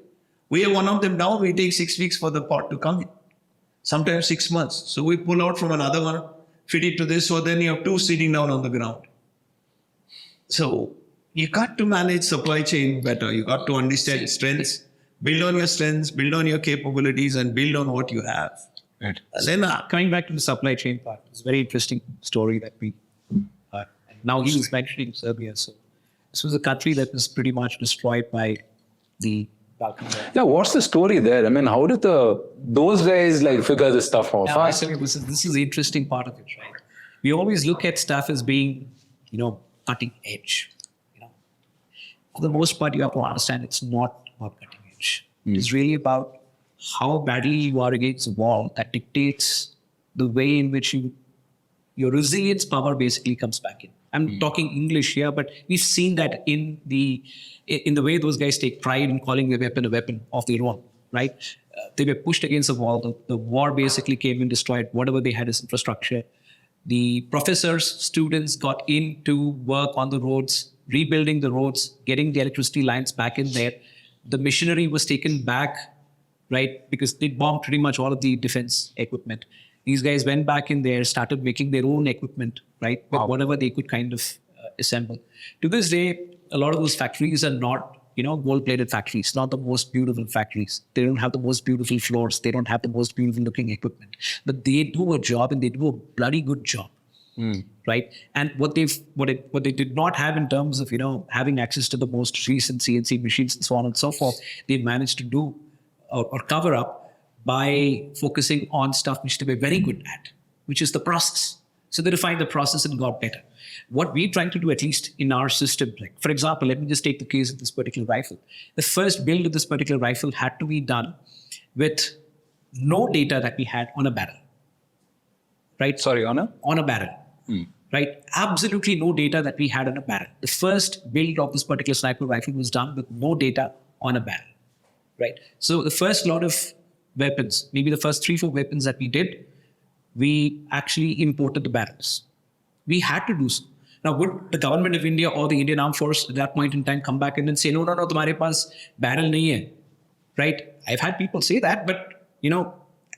We have one of them now, we take 6 weeks for the part to come in. Sometimes 6 months. So we pull out from another one, fit it to this, so then you have 2 sitting down on the ground. So you got to manage supply chain better. You got to understand strengths, build on your strengths, build on your capabilities, and build on what you have. Right. And then Coming back to the supply chain part, it's a very interesting story that we. Now he was mentioning Serbia. So this was a country that was pretty much destroyed by the Balkan War. Yeah, what's the story there? I mean, how did those guys figure this stuff out? Now, actually, this is the interesting part of it, right? We always look at stuff as being, cutting edge. For the most part, you have to understand it's not about cutting edge. It's really about how badly you are against the wall that dictates the way in which your resilience power basically comes back in. I'm talking English here, but we've seen that in the way those guys take pride in calling their weapon a weapon of their own, right? They were pushed against the wall. The war basically came and destroyed whatever they had as infrastructure. The professors, students got in to work on the roads, rebuilding the roads, getting the electricity lines back in there. The machinery was taken back, right? Because they bombed pretty much all of the defense equipment. These guys went back in there, started making their own equipment, right? With whatever they could kind of assemble. To this day, a lot of those factories are not, gold-plated factories, not the most beautiful factories. They don't have the most beautiful floors. They don't have the most beautiful looking equipment. But they do a job, and they do a bloody good job. right? And what they did not have in terms of having access to the most recent CNC machines and so on and so forth, they managed to do or cover up by focusing on stuff which they were very good at, which is the process. So they refined the process and got better. What we're trying to do, at least in our system, like for example, let me just take the case of this particular rifle. The first build of this particular rifle had to be done with no data that we had on a barrel, right? Sorry, on a barrel, right? Absolutely no data that we had on a barrel. The first build of this particular sniper rifle was done with no data on a barrel, right? So the first lot of weapons, maybe the first 3-4 weapons that we did, we actually imported the barrels. We had to do so. Now, would the government of India or the Indian Armed Force at that point in time come back and then say, no, tumhare paas barrel nahi hai, right? I've had people say that, but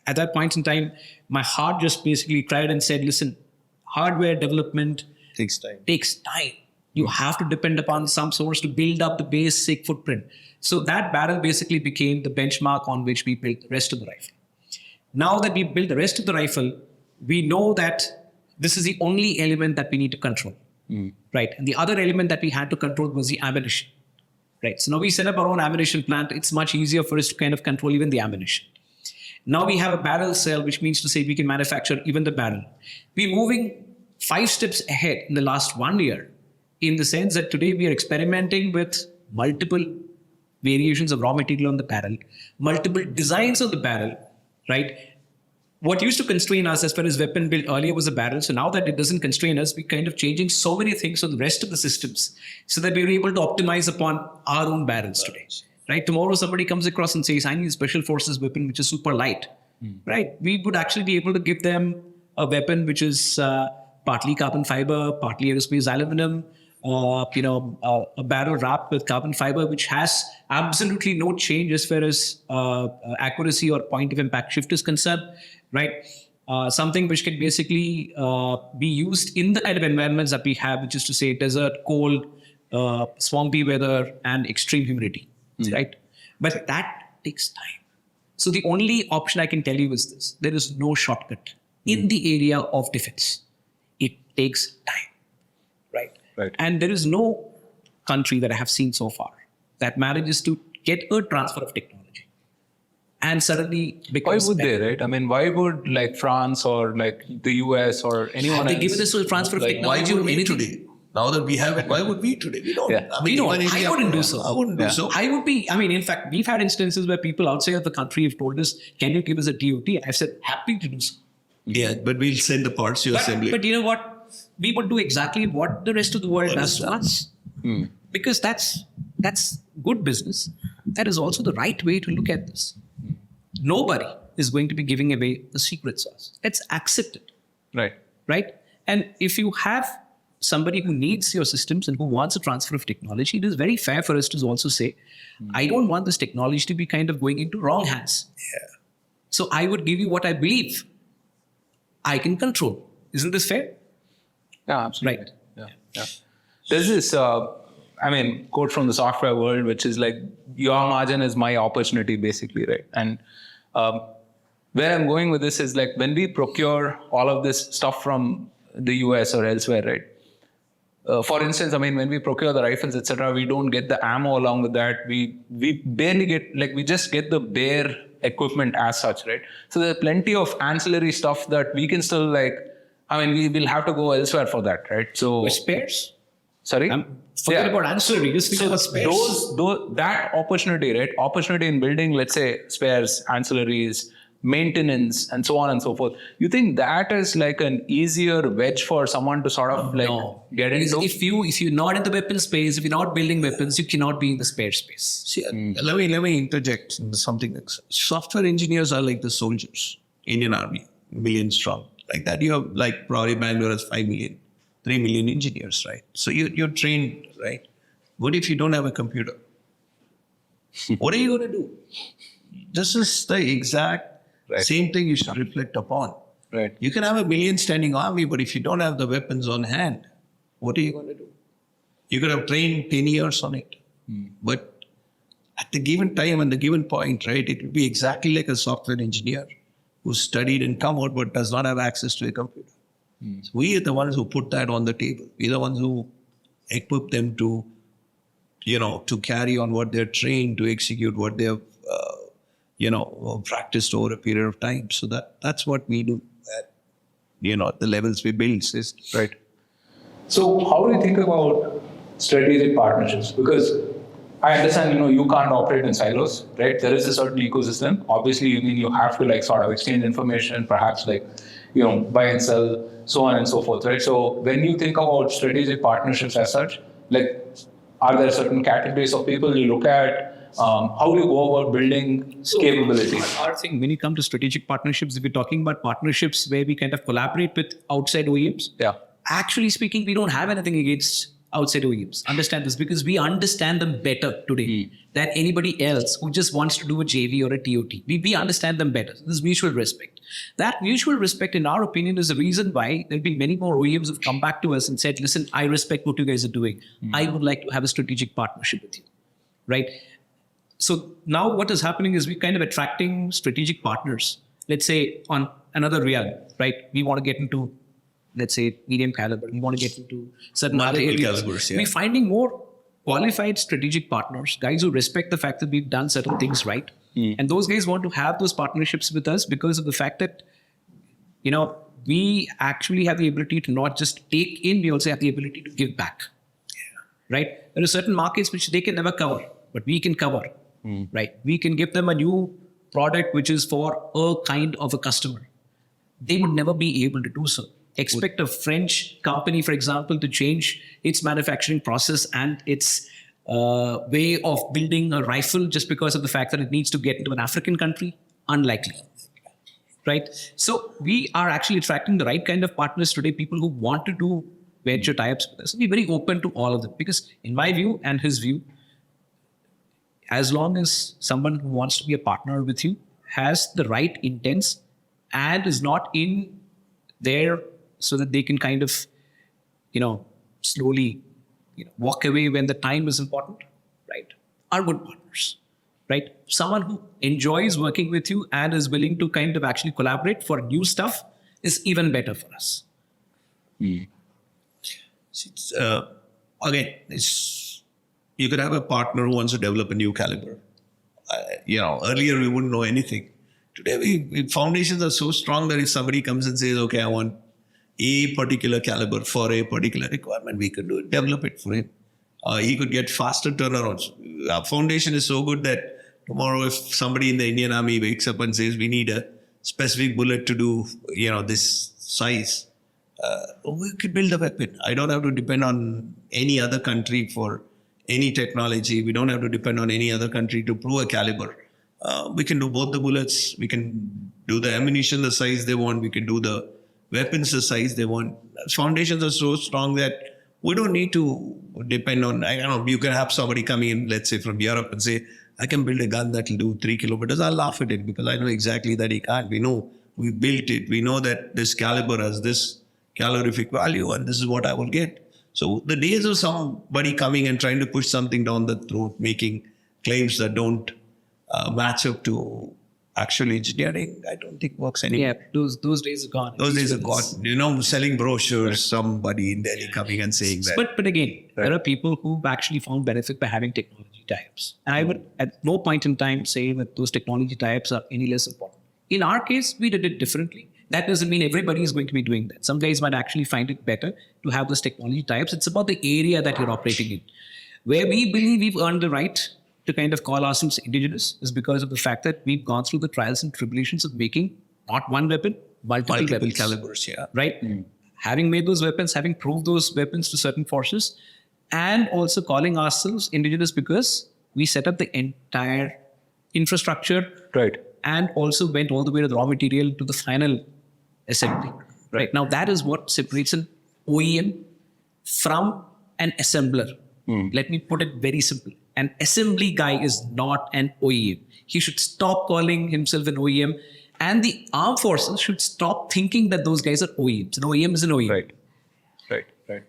at that point in time, my heart just basically cried and said, listen, hardware development Takes time. You have to depend upon some source to build up the basic footprint. So that barrel basically became the benchmark on which we built the rest of the rifle. Now that we built the rest of the rifle, we know that this is the only element that we need to control, right? And the other element that we had to control was the ammunition, right? So now we set up our own ammunition plant. It's much easier for us to kind of control even the ammunition. Now we have a barrel cell, which means to say we can manufacture even the barrel. We're moving 5 steps ahead in the last 1 year, in the sense that today we are experimenting with multiple variations of raw material on the barrel, multiple designs of the barrel, right? What used to constrain us as far as weapon build earlier was a barrel. So now that it doesn't constrain us, we're kind of changing so many things on the rest of the systems so that we're able to optimize upon our own barrels today, right? Tomorrow somebody comes across and says, I need a special forces weapon, which is super light, right? We would actually be able to give them a weapon which is partly carbon fiber, partly aerospace aluminum, a barrel wrapped with carbon fiber, which has absolutely no change as far as accuracy or point of impact shift is concerned, right? Something which can basically be used in the kind of environments that we have, which is to say desert, cold, swampy weather, and extreme humidity, right? But that takes time. So the only option I can tell you is this: there is no shortcut in the area of defense. It takes time, right? Right. And there is no country that I have seen so far that manages to get a transfer of technology and suddenly becomes Why would better. they, right? I mean, why would like France or like the US or anyone Have they else? given us a transfer of Why technology would or we anything? today? Now that we have it, why would we today? We don't. Yeah. I mean, We don't. even India- I wouldn't do so. I wouldn't do so. I would be, in fact, we've had instances where people outside of the country have told us, can you give us a DOT? I've said, happy to do so. Yeah, but we'll send the parts to assembly. But you know what? We would do exactly what the rest of the world does to us. Because that's good business. That is also the right way to look at this. Nobody is going to be giving away the secret sauce. Let's accept it, right? And if you have somebody who needs your systems and who wants a transfer of technology, it is very fair for us to also say, I don't want this technology to be kind of going into wrong hands. Yeah. So I would give you what I believe I can control. Isn't this fair? Yeah, absolutely. Right. Yeah. There's this, quote from the software world, which is like, your margin is my opportunity, basically, right? And where I'm going with this is like, when we procure all of this stuff from the US or elsewhere, right? For instance, when we procure the rifles, etc., we don't get the ammo along with that. We barely get, we just get the bare equipment as such, right? So there's plenty of ancillary stuff that we can still we will have to go elsewhere for that, right? So With spares? sorry, Forget about ancillary. Just think about spares. That opportunity, right? Opportunity in building, let's say, spares, ancillaries, maintenance, and so on and so forth. You think that is like an easier wedge for someone to sort of get into? If you're not in the weapon space, if you're not building weapons, you cannot be in the spare space. See, let me interject into something. Software engineers are like the soldiers, Indian Army, million strong. Like that, you have like probably Bangalore has 5 million, 3 million engineers, right? So you're trained, right? What if you don't have a computer? What are you going to do? This is the exact same thing you should reflect upon. Right. You can have a million standing army, but if you don't have the weapons on hand, what are you going to do? You could have trained 10 years on it. But at the given time and the given point, right, it will be exactly like a software engineer who studied and come out but does not have access to a computer. So we are the ones who put that on the table. We're the ones who equip them to, to carry on what they're trained to execute, what they've, practiced over a period of time. So that's what we do at, the levels we build systems. Right. So how do you think about strategic partnerships? Because I understand, you can't operate in silos, right? There is a certain ecosystem. Obviously, you have to sort of exchange information, perhaps buy and sell, so on and so forth, right? So when you think about strategic partnerships as such, are there certain categories of people you look at? How do you go about building capabilities? Our thing, when you come to strategic partnerships, if we're talking about partnerships where we kind of collaborate with outside OEMs, actually speaking, we don't have anything against outside OEMs. Understand this, because we understand them better today than anybody else who just wants to do a JV or a TOT. We understand them better. There's mutual respect. That mutual respect, in our opinion, is the reason why there'll be many more OEMs who've come back to us and said, listen, I respect what you guys are doing. I would like to have a strategic partnership with you, right? So now what is happening is we're kind of attracting strategic partners. Let's say on another realm, right? We want to get into, let's say, medium caliber. We want to get into certain other areas. Calibers, We're finding more qualified strategic partners, guys who respect the fact that we've done certain things right. And those guys want to have those partnerships with us because of the fact that, we actually have the ability to not just take in, we also have the ability to give back. Right? There are certain markets which they can never cover, but we can cover. Right? We can give them a new product which is for a kind of a customer. They would never be able to do so. Expect a French company, for example, to change its manufacturing process and its way of building a rifle just because of the fact that it needs to get into an African country? Unlikely. Right? So we are actually attracting the right kind of partners today, people who want to do venture tie-ups with us. Be very open to all of them, because in my view and his view, as long as someone who wants to be a partner with you has the right intents and is not in there so that they can kind of, slowly, walk away when the time is important, right? Are good partners, right? Someone who enjoys working with you and is willing to kind of actually collaborate for new stuff is even better for us. It's, you could have a partner who wants to develop a new caliber. Earlier we wouldn't know anything. Today, foundations are so strong that if somebody comes and says, okay, I want a particular caliber for a particular requirement, we could do it, develop it for him. He could get faster turnarounds. Our foundation is so good that tomorrow if somebody in the Indian Army wakes up and says, we need a specific bullet to do, this size, we could build a weapon. I don't have to depend on any other country for any technology. We don't have to depend on any other country to prove a caliber. We can do both the bullets. We can do the ammunition the size they want. We can do the weapons the size they want. Foundations are so strong that we don't need to depend on, you can have somebody coming in, let's say from Europe, and say, I can build a gun that will do 3 kilometers. I'll laugh at it because I know exactly that he can't. We know we built it. We know that this caliber has this calorific value and this is what I will get. So the days of somebody coming and trying to push something down the throat, making claims that don't match up to actual engineering, I don't think works anymore. Yeah, those days are gone. Those days are gone. Selling brochures, somebody in Delhi coming and saying that. But again, there are people who've actually found benefit by having technology tie-ups. And I would at no point in time say that those technology tie-ups are any less important. In our case, we did it differently. That doesn't mean everybody is going to be doing that. Some guys might actually find it better to have those technology types. It's about the area that you're operating in. Where we believe we've earned the right to kind of call ourselves indigenous is because of the fact that we've gone through the trials and tribulations of making not one weapon, multiple weapons. Calibers, yeah. Right? Having made those weapons, having proved those weapons to certain forces, and also calling ourselves indigenous because we set up the entire infrastructure. Right. And also went all the way to the raw material to the final assembly. Right. Now that is what separates an OEM from an assembler. Let me put it very simple. An assembly guy is not an OEM. He should stop calling himself an OEM, and the armed forces should stop thinking that those guys are OEMs. An OEM is an OEM. Right.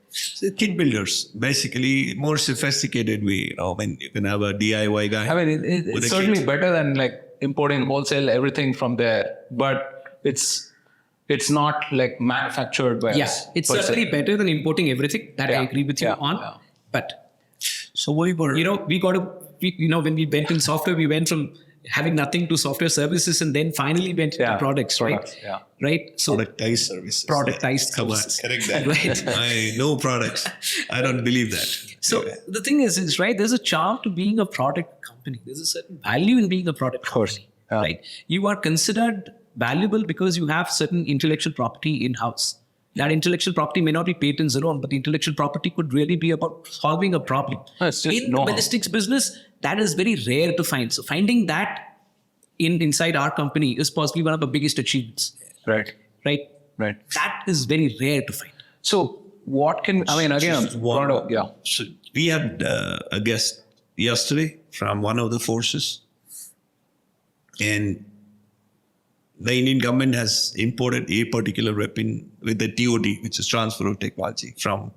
So kit builders, basically more sophisticated way. When you can have a DIY guy. I mean, it's certainly better than importing wholesale everything from there, but it's It's not like manufactured by us. Yes, it's per se. certainly better than importing everything. That I Yeah. agree with you Yeah. on. Yeah. But So we were. when we went in software, we went from having nothing to software services, and then finally went to Yeah, products, products, right? yeah. Right. So productized services. productized Come on, services. correct that. Right. No products. I don't believe that. So the thing is right. There's a charm to being a product company. There's a certain value in being a product company, yeah. right? You are considered valuable because you have certain intellectual property in house. That intellectual property may not be patents alone, but the intellectual property could really be about solving a problem. It's just In the know-how. ballistics business, that is very rare to find. So finding that inside our company is possibly one of the biggest achievements, Right. right? Right. That is very rare to find. So what can, I mean, again, yeah. So we had a guest yesterday from one of the forces, and the Indian government has imported a particular weapon with the TOT, which is transfer of technology, from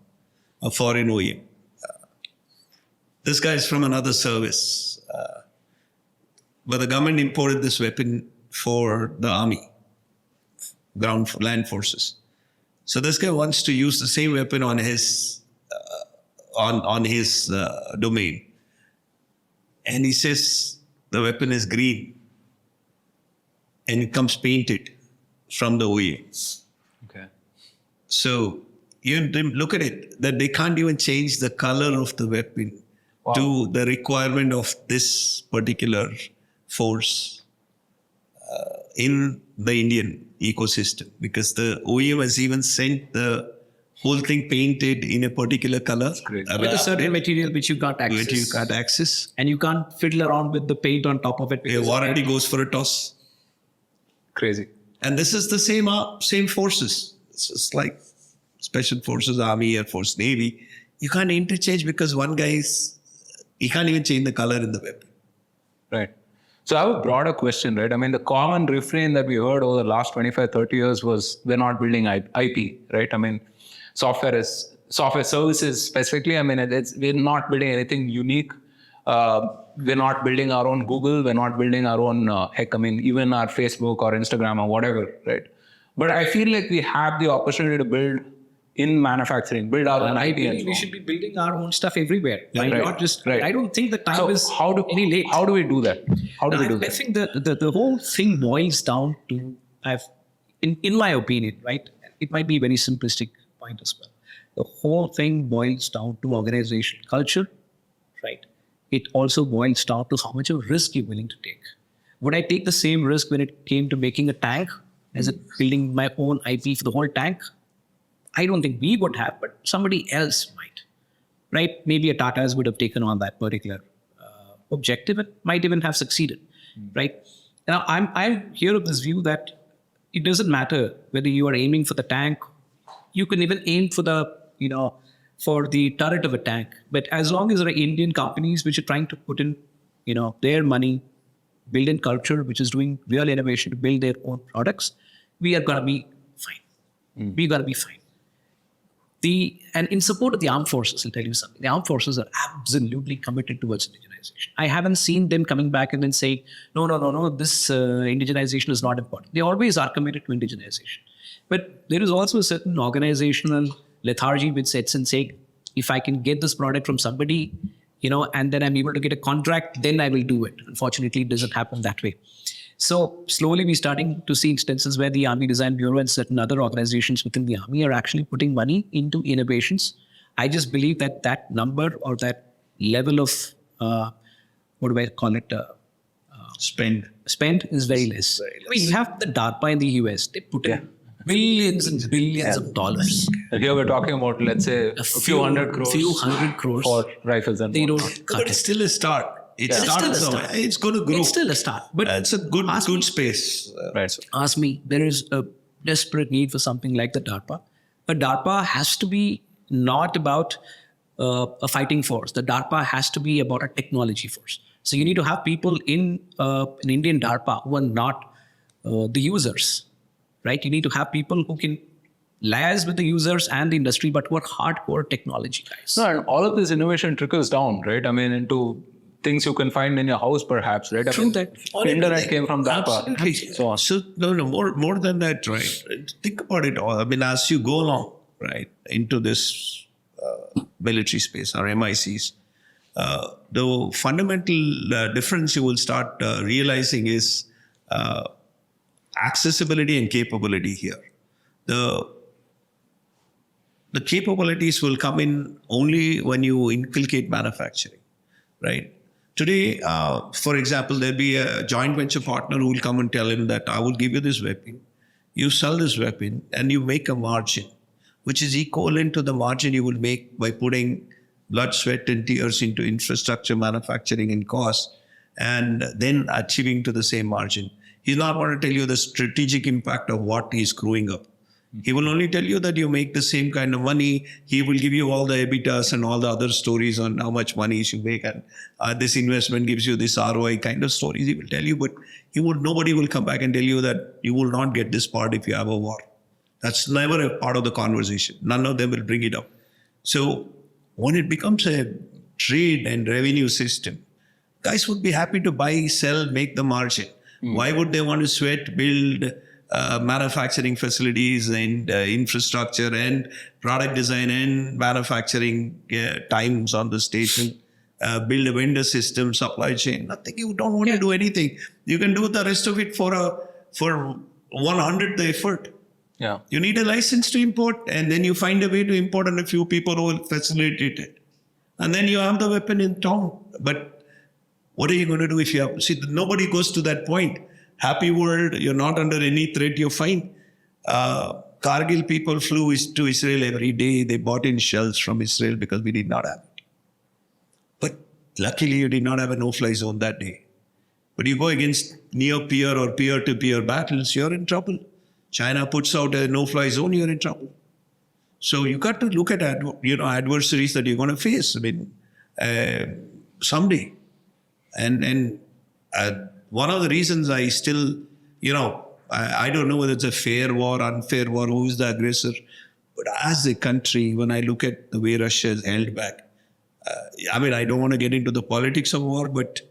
a foreign OEM. This guy is from another service, but the government imported this weapon for the army, land forces. So this guy wants to use the same weapon on his domain, and he says the weapon is green, and it comes painted from the OEM. Okay. So you look at it, that they can't even change the color of the weapon to the requirement of this particular force in the Indian ecosystem, because the OEM has even sent the whole thing painted in a particular color. great. With a certain material which you can't access. Which you can't access. And you can't fiddle around with the paint on top of it. A because- warranty goes for a toss. Crazy. And this is the same forces. It's just like Special Forces, Army, Air Force, Navy. You can't interchange because one guy he can't even change the color in the weapon. Right. So I have a broader question, right? I mean, the common refrain that we heard over the last 25, 30 years was we're not building IP, right? I mean, software services specifically. I mean, we're not building anything unique. We're not building our own Google. We're not building our own, even our Facebook or Instagram or whatever, right? But I feel like we have the opportunity to build in manufacturing, build our own I IP. believe we should be building our own stuff everywhere. Right. Not just. Right. I don't think the time So is any late. how do we do that? How do we do I that? think the whole thing boils down to, in my opinion, right? It might be a very simplistic point as well. The whole thing boils down to organization culture, right? It also boils down to how much of risk you're willing to take. Would I take the same risk when it came to making a tank as building my own IP for the whole tank? I don't think we would have, but somebody else might, right? Maybe a Tata's would have taken on that particular objective and might even have succeeded, right? Now, I'm here of this view that it doesn't matter whether you are aiming for the tank. You can even aim for for the turret of a tank. But as long as there are Indian companies which are trying to put in, their money, build in culture, which is doing real innovation to build their own products, we are going to be fine. We're going to be fine. And in support of the armed forces, I'll tell you something. The armed forces are absolutely committed towards indigenization. I haven't seen them coming back and then saying, no, this indigenization is not important. They always are committed to indigenization. But there is also a certain organizational lethargy which sets in saying, if I can get this product from somebody, and then I'm able to get a contract, then I will do it. Unfortunately, it doesn't happen that way. So slowly we're starting to see instances where the Army Design Bureau and certain other organizations within the Army are actually putting money into innovations. I just believe that number or that level of, spend is very less. I mean, you have the DARPA in the US. They put in billions and billions of dollars. Here we're talking about, let's say, a few hundred crores for rifles and they whatnot. don't cut But it's it. still a start. It's still a start. It's going to grow. It's still a start. But It's a good space. Right. ask me, there is a desperate need for something like the DARPA. But DARPA has to be not about a fighting force. The DARPA has to be about a technology force. So you need to have people in an Indian DARPA who are not the users, right? You need to have people who can liaise with the users and the industry, but who are hardcore technology guys. No, and all of this innovation trickles down, right? I mean, into things you can find in your house, perhaps, right? True that. Internet came from that part. Absolutely. So on. So more than that, right? Think about it all. I mean, as you go along, right, into this military space or MICs, the fundamental difference you will start realizing is accessibility and capability here. The capabilities will come in only when you inculcate manufacturing, right? Today, for example, there'll be a joint venture partner who will come and tell him that I will give you this weapon, you sell this weapon, and you make a margin, which is equivalent to the margin you will make by putting blood, sweat, and tears into infrastructure, manufacturing, and cost, and then achieving to the same margin. He's not going to tell you the strategic impact of what he's screwing up. He will only tell you that you make the same kind of money. He will give you all the EBITDAs and all the other stories on how much money you should make, and this investment gives you this ROI kind of stories. He will tell you, but nobody will come back and tell you that you will not get this part if you have a war. That's never a part of the conversation. None of them will bring it up. So when it becomes a trade and revenue system, guys would be happy to buy, sell, make the margin. Why would they want to sweat, build manufacturing facilities and infrastructure and product design and manufacturing times on the station, build a vendor system, supply chain? Nothing. You don't want to do anything. You can do the rest of it for 1/100 the effort. Yeah. You need a license to import, and then you find a way to import, and a few people who will facilitate it. And then you have the weapon in town. But what are you going to do if you have... See, nobody goes to that point. Happy world, you're not under any threat, you're fine. Kargil people flew to Israel every day. They bought in shells from Israel because we did not have it. But luckily, you did not have a no-fly zone that day. But you go against near-peer or peer-to-peer battles, you're in trouble. China puts out a no-fly zone, you're in trouble. So you got to look at adversaries that you're going to face. I mean, someday. And one of the reasons I still, I don't know whether it's a fair war, unfair war, who is the aggressor. But as a country, when I look at the way Russia is held back, I don't want to get into the politics of war, but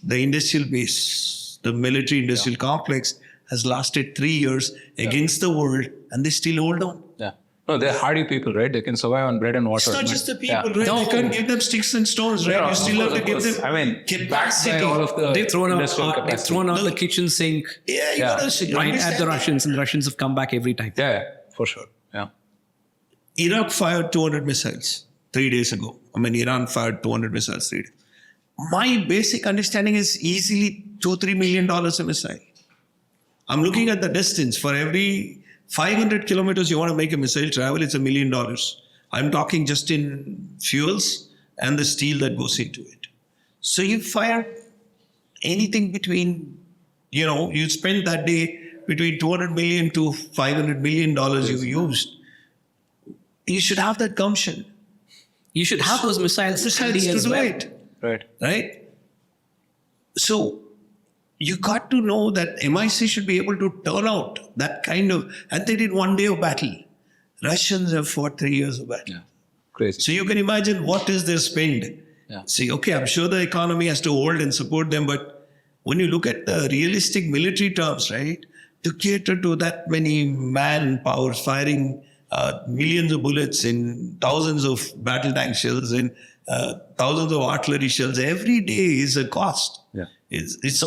the industrial base, the military industrial complex has lasted 3 years against the world, and they still hold on. Yeah. No, they're hardy people, right? They can survive on bread and water. It's not just the people, Yeah. right? No. They can't give them sticks and stones, right? Yeah, You still of have to give course. them capacity. All of the They've thrown industrial out capacity. the kitchen sink Yeah, you Yeah. gotta right understand at the that. Russians, and the Russians have come back every time. Yeah, for sure. Yeah. Iraq fired 200 missiles 3 days ago. Iran fired 200 missiles 3 days. My basic understanding is easily $2-3 million a missile. I'm looking at the distance. For every 500 kilometers you want to make a missile travel, it's $1 million. I'm talking just in fuels and the steel that goes into it. So you fire anything between, you spend that day between $200 million to $500 million you used. You should have that gumption. You should have those missiles Missiles ready to as do well. it. Right. So you got to know that MIC should be able to turn out that kind of, and they did 1 day of battle. Russians have fought 3 years of battle. Yeah. Crazy. So you can imagine what is their spend. Yeah. See, okay, I'm sure the economy has to hold and support them, but when you look at the realistic military terms, right, to cater to that many manpower firing millions of bullets in thousands of battle tank shells and thousands of artillery shells every day is a cost. Yeah.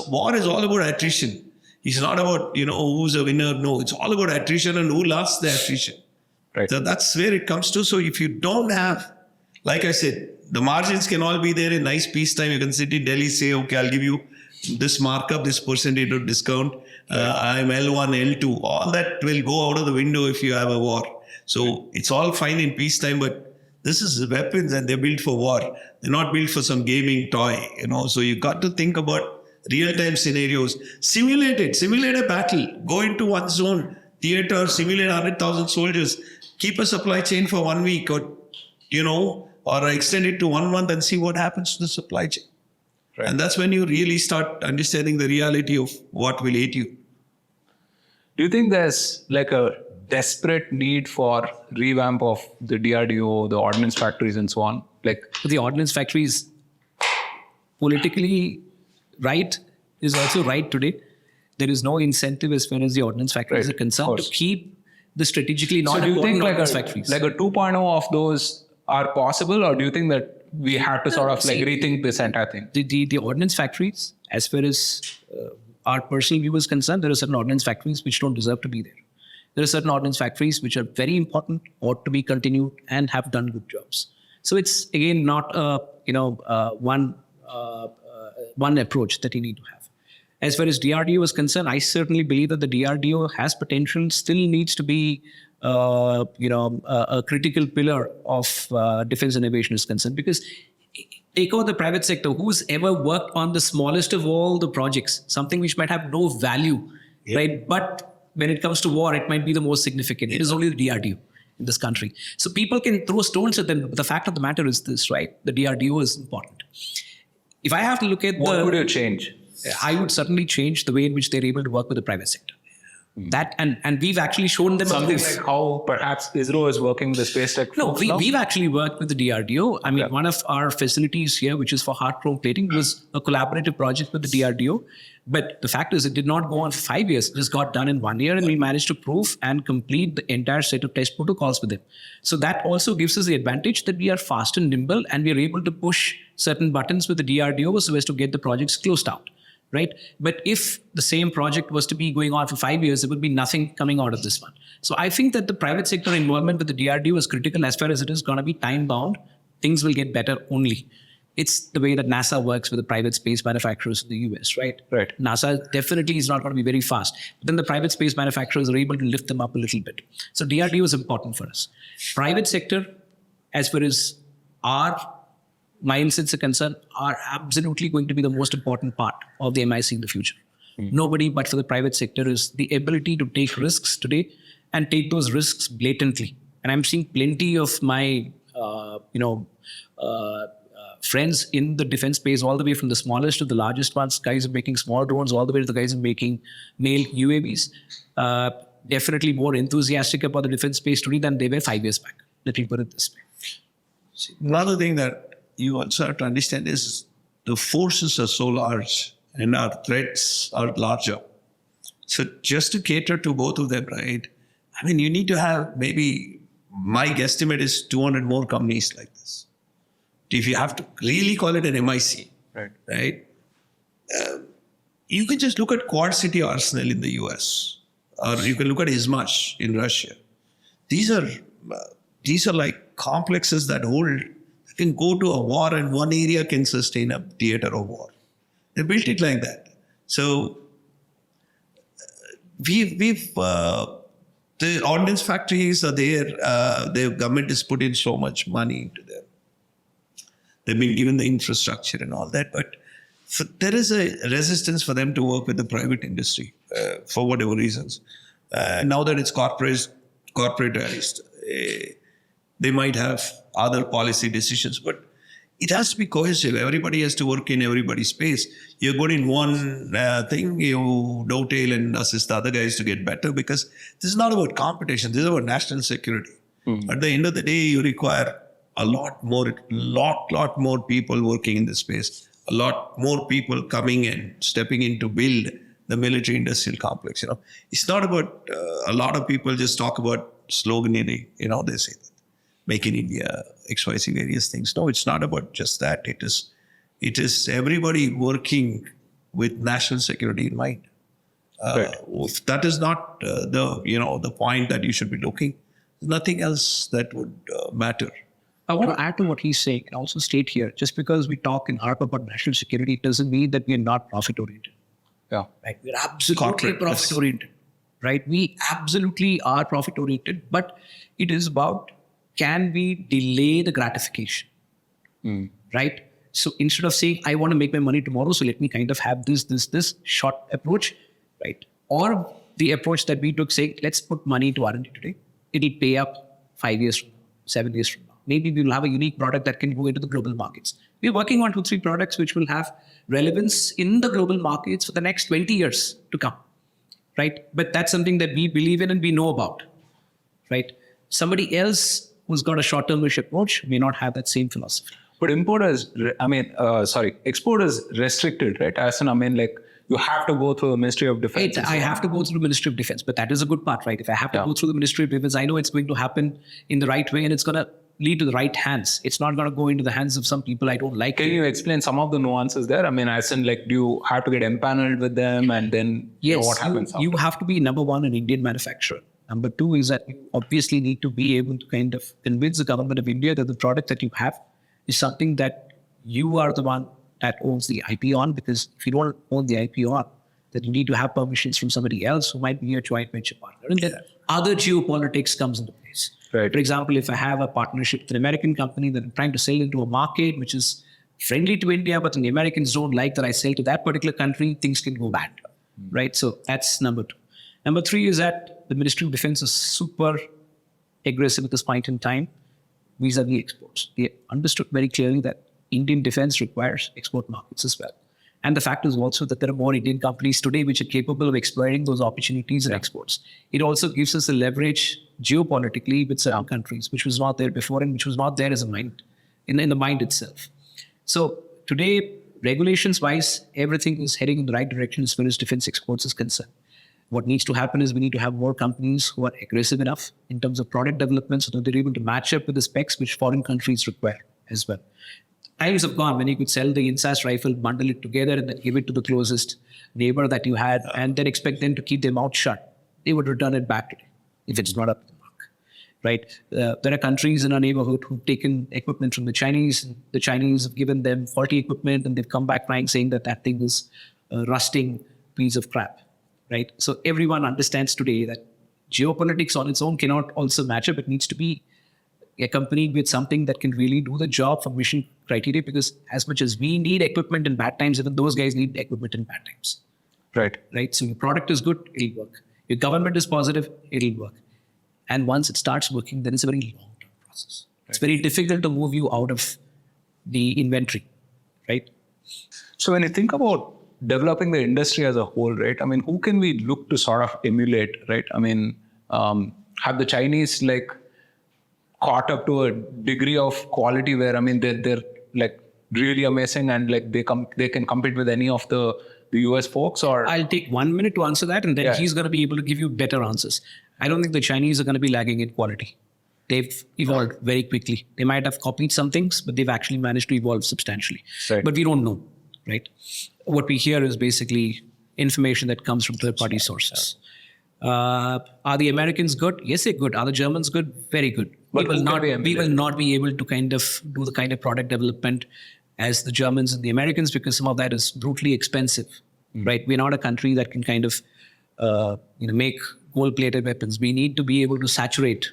War is all about attrition. It's not about who's a winner. No, it's all about attrition and who lost the attrition. Right. So that's where it comes to. So if you don't have, like I said, the margins can all be there in nice peacetime. You can sit in Delhi, say, okay, I'll give you this markup, this percentage of discount. I'm L1, L2. All that will go out of the window if you have a war. So it's all fine in peacetime, but this is weapons and they're built for war. They're not built for some gaming toy, So you got to think about real-time scenarios. Simulate it. Simulate a battle. Go into one zone, theater, simulate 100,000 soldiers. Keep a supply chain for 1 week or extend it to 1 month and see what happens to the supply chain. Right. And that's when you really start understanding the reality of what will eat you. Do you think there's like a desperate need for revamp of the DRDO, the ordnance factories and so on? Like The ordnance factories, politically right is also right today. There is no incentive as far as the ordnance factories are concerned to keep the strategically not So do you think important like ordnance a factories. 2.0 of those are possible, or do you think that we have to sort of rethink this entire thing? The ordnance factories, as far as our personal view is concerned, there are certain ordnance factories which don't deserve to be there. There are certain ordnance factories which are very important, ought to be continued, and have done good jobs. So it's again not one approach that you need to have. As far as DRDO is concerned, I certainly believe that the DRDO has potential, still needs to be a critical pillar of defense innovation is concerned. Because take over the private sector, who's ever worked on the smallest of all the projects, something which might have no value, right? But when it comes to war, it might be the most significant. It is only the DRDO in this country. So people can throw stones at them. But the fact of the matter is this, right? The DRDO is important. If I have to look at what would you change? I would certainly change the way in which they're able to work with the private sector. That and we've actually shown them something like how perhaps ISRO is working with the space tech. No, we've actually worked with the DRDO. I mean, one of our facilities here, which is for hard chrome plating, was a collaborative project with the DRDO. But the fact is, it did not go on for 5 years. It just got done in 1 year, and we managed to prove and complete the entire set of test protocols with them. So that also gives us the advantage that we are fast and nimble, and we are able to push certain buttons with the DRDO so as to get the projects closed out. Right? But if the same project was to be going on for 5 years, there would be nothing coming out of this one. So I think that the private sector involvement with the DRDO is critical. As far as it is going to be time bound, things will get better only. It's the way that NASA works with the private space manufacturers in the US, right? Right. NASA definitely is not going to be very fast. But then the private space manufacturers are able to lift them up a little bit. So DRDO is important for us. Private sector, as far as our mindsets are concerned, are absolutely going to be the most important part of the MIC in the future. Nobody but for the private sector is the ability to take risks today and take those risks blatantly. And I'm seeing plenty of my, friends in the defense space, all the way from the smallest to the largest ones. Guys are making small drones, all the way to the guys are making male UAVs. Definitely more enthusiastic about the defense space today than they were 5 years back. Let me put it this way. Another thing that you also have to understand is the forces are so large and our threats are larger. So just to cater to both of them, right? I mean, you need to have maybe, my guesstimate is 200 more companies like this. If you have to really call it an MIC, right? You can just look at Quad City Arsenal in the US, or you can look at Izmash in Russia. These are like complexes that can go to a war, and one area can sustain a theater of war. They built it like that. So the ordnance factories are there. The government has put in so much money into them. They've been given the infrastructure and all that, but there is a resistance for them to work with the private industry for whatever reasons. Now that it's corporatized, they might have other policy decisions, but it has to be cohesive. Everybody has to work in everybody's space. You're good in one thing, you dovetail and assist the other guys to get better, because this is not about competition. This is about national security. At the end of the day, you require a lot more people working in this space, a lot more people coming and stepping in to build the military industrial complex. It's not about a lot of people just talk about sloganeering. They say that make in India, XYZ, various things. No, it's not about just that. It is everybody working with national security in mind. If that is not the point that you should be looking, there's nothing else that would matter. I want to add to what he's saying and also state here, just because we talk and harp about national security doesn't mean that we are not profit-oriented. Yeah. Right? We're absolutely profit-oriented. Right? We absolutely are profit-oriented, but it is about, can we delay the gratification? Right? So instead of saying, I want to make my money tomorrow, so let me kind of have this short approach, right? Or the approach that we took, saying, let's put money into R&D today. It'll pay up 5 years from now, 7 years from now. Maybe we'll have a unique product that can go into the global markets. We're working on 2-3 products which will have relevance in the global markets for the next 20 years to come, right? But that's something that we believe in and we know about, right? Somebody else who's got a short-termish approach may not have that same philosophy. But export is restricted, right? As in, you have to go through the Ministry of Defense. I have to go through the Ministry of Defense, but that is a good part, right? If I have to go through the Ministry of Defense, I know it's going to happen in the right way and it's going to lead to the right hands. It's not going to go into the hands of some people I don't like. Can you explain some of the nuances there? As in, do you have to get empaneled with them and then what happens? You have to be, number one, an Indian manufacturer. Number two is that you obviously need to be able to kind of convince the government of India that the product that you have is something that you are the one that owns the IP on, because if you don't own the IP on, then you need to have permissions from somebody else who might be your joint venture partner. And then other geopolitics comes into place. Right. For example, if I have a partnership with an American company that I'm trying to sell into a market which is friendly to India, but the Americans don't like that I sell to that particular country, things can go bad. Right? So that's number two. Number three is that the Ministry of Defense is super aggressive at this point in time vis-a-vis exports. They understood very clearly that Indian defense requires export markets as well. And the fact is also that there are more Indian companies today which are capable of exploring those opportunities in exports. It also gives us a leverage geopolitically with certain countries, which was not there before and which was not there as a mind, in the mind itself. So today, regulations-wise, everything is heading in the right direction as far as defense exports is concerned. What needs to happen is we need to have more companies who are aggressive enough in terms of product development so that they're able to match up with the specs which foreign countries require as well. Times have gone when you could sell the INSAS rifle, bundle it together, and then give it to the closest neighbor that you had, and then expect them to keep their mouth shut. They would return it back to you if it's not up to the mark, right? There are countries in our neighborhood who've taken equipment from the Chinese. The Chinese have given them faulty equipment, and they've come back crying, saying that thing is a rusting piece of crap, right? So everyone understands today that geopolitics on its own cannot also match up. It needs to be accompanied with something that can really do the job for mission criteria, because as much as we need equipment in bad times, even those guys need equipment in bad times. Right. So your product is good, it'll work. Your government is positive, it'll work. And once it starts working, then it's a very long-term process. Right. It's very difficult to move you out of the inventory, right? So when you think about developing the industry as a whole, right? Who can we look to sort of emulate, right? Have the Chinese caught up to a degree of quality where they're really amazing and they can compete with any of the US folks? Or I'll take 1 minute to answer that, and then he's going to be able to give you better answers. I don't think the Chinese are going to be lagging in quality. They've evolved very quickly. They might have copied some things, but they've actually managed to evolve substantially. Right. But we don't know, right? What we hear is basically information that comes from third-party sources. Are the Americans good? Yes, they're good. Are the Germans good? Very good. But we will not be able to kind of do the kind of product development as the Germans and the Americans, because some of that is brutally expensive, right? We're not a country that can kind of make gold-plated weapons. We need to be able to saturate,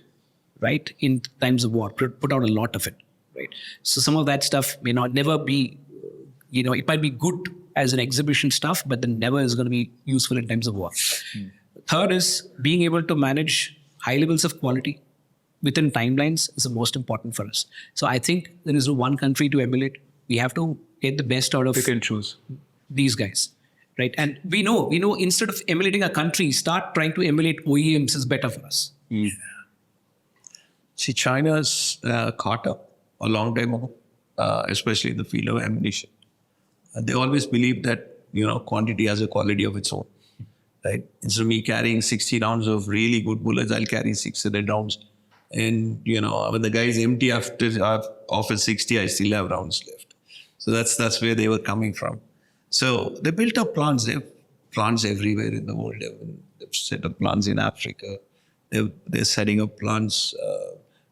right, in times of war, put out a lot of it, right? So some of that stuff may never be, it might be good as an exhibition stuff, but then never is going to be useful in times of war. Third is being able to manage high levels of quality within timelines is the most important for us. So I think there is no one country to emulate. We have to get the best out of pick and choose these guys, right? And we know instead of emulating a country, start trying to emulate OEMs is better for us. See, China's caught up a long time ago, especially in the field of ammunition. They always believe that, quantity has a quality of its own, right? Instead of me carrying 60 rounds of really good bullets, I'll carry 600 rounds. And, when the guy's empty after I've offered 60, I still have rounds left. So that's where they were coming from. So they built up plants. They have plants everywhere in the world. They've set up plants in Africa. They're setting up plants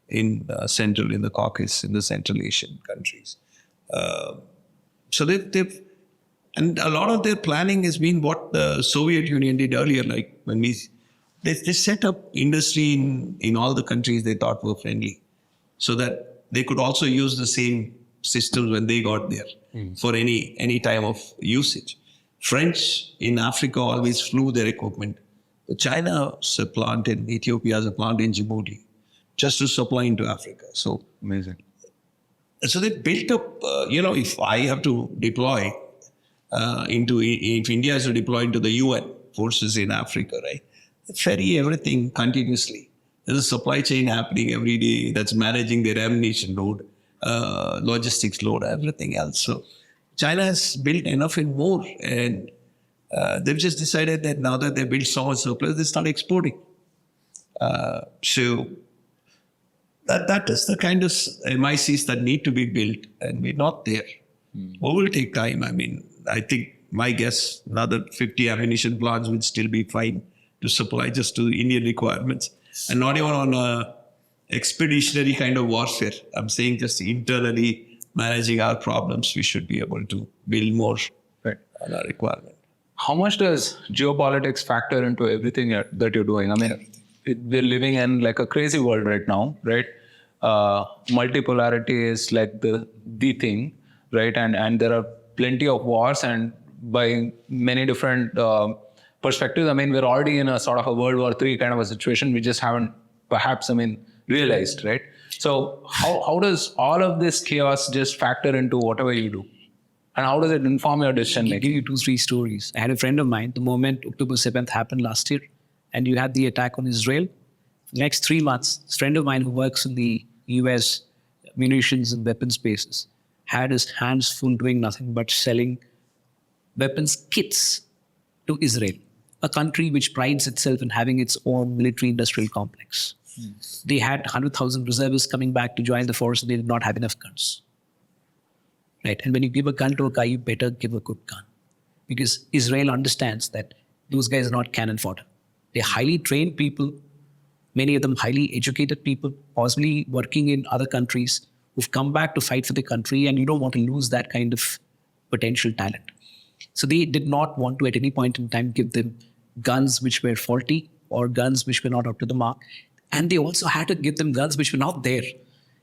in the Caucasus, in the Central Asian countries. So they've, and a lot of their planning has been what the Soviet Union did earlier, like when they set up industry in all the countries they thought were friendly, so that they could also use the same systems when they got there for any time of usage. French in Africa always flew their equipment. China has a plant in Ethiopia, has a plant in Djibouti, just to supply into Africa. So amazing. So they built up, if I have to deploy if India has to deploy into the UN forces in Africa, right? They ferry everything continuously. There's a supply chain happening every day that's managing their ammunition load logistics load, everything else. So China has built enough and more, and they've just decided that now that they built so much surplus, they start exporting. So that is the kind of MICs that need to be built, and we're not there. It will take time. I mean, I think my guess, another 50 ammunition plants will still be fine to supply just to Indian requirements, and not even on a expeditionary kind of warfare. I'm saying just internally managing our problems, we should be able to build more on our requirement. How much does geopolitics factor into everything that you're doing? I mean, we're living in like a crazy world right now, right? Multipolarity is like the thing, right? And there are plenty of wars, and by many different perspectives. I mean, we're already in a sort of a World War III kind of a situation. We just haven't perhaps, realized, right? So how does all of this chaos just factor into whatever you do? And how does it inform your decision I'll making? give you 2-3 stories. I had a friend of mine, the moment October 7th happened last year, and you had the attack on Israel, next 3 months, a friend of mine who works in the US munitions and weapons spaces had his hands full doing nothing but selling weapons kits to Israel, a country which prides itself in having its own military industrial complex. They had 100,000 reservists coming back to join the force, and they did not have enough guns. Right? And when you give a gun to a guy, you better give a good gun. Because Israel understands that those guys are not cannon fodder. They're highly trained people, many of them highly educated people, possibly working in other countries, who've come back to fight for the country, and you don't want to lose that kind of potential talent. So they did not want to at any point in time give them guns which were faulty or guns which were not up to the mark. And they also had to give them guns which were not there.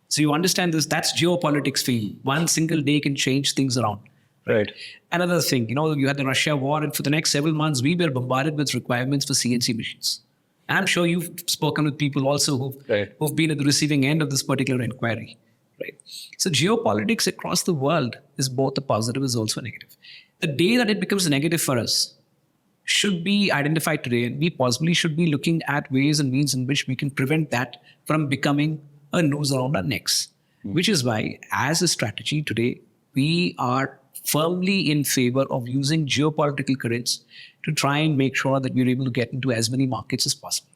So you understand this, that's geopolitics for you. One single day can change things around. Right. Another thing, you had the Russia war, and for the next several months, we were bombarded with requirements for CNC machines. And I'm sure you've spoken with people also who've been at the receiving end of this particular inquiry. Right. So geopolitics across the world is both a positive as also a negative. The day that it becomes negative for us should be identified today, and we possibly should be looking at ways and means in which we can prevent that from becoming a noose around our necks. Which is why, as a strategy today, we are firmly in favor of using geopolitical currents to try and make sure that we're able to get into as many markets as possible.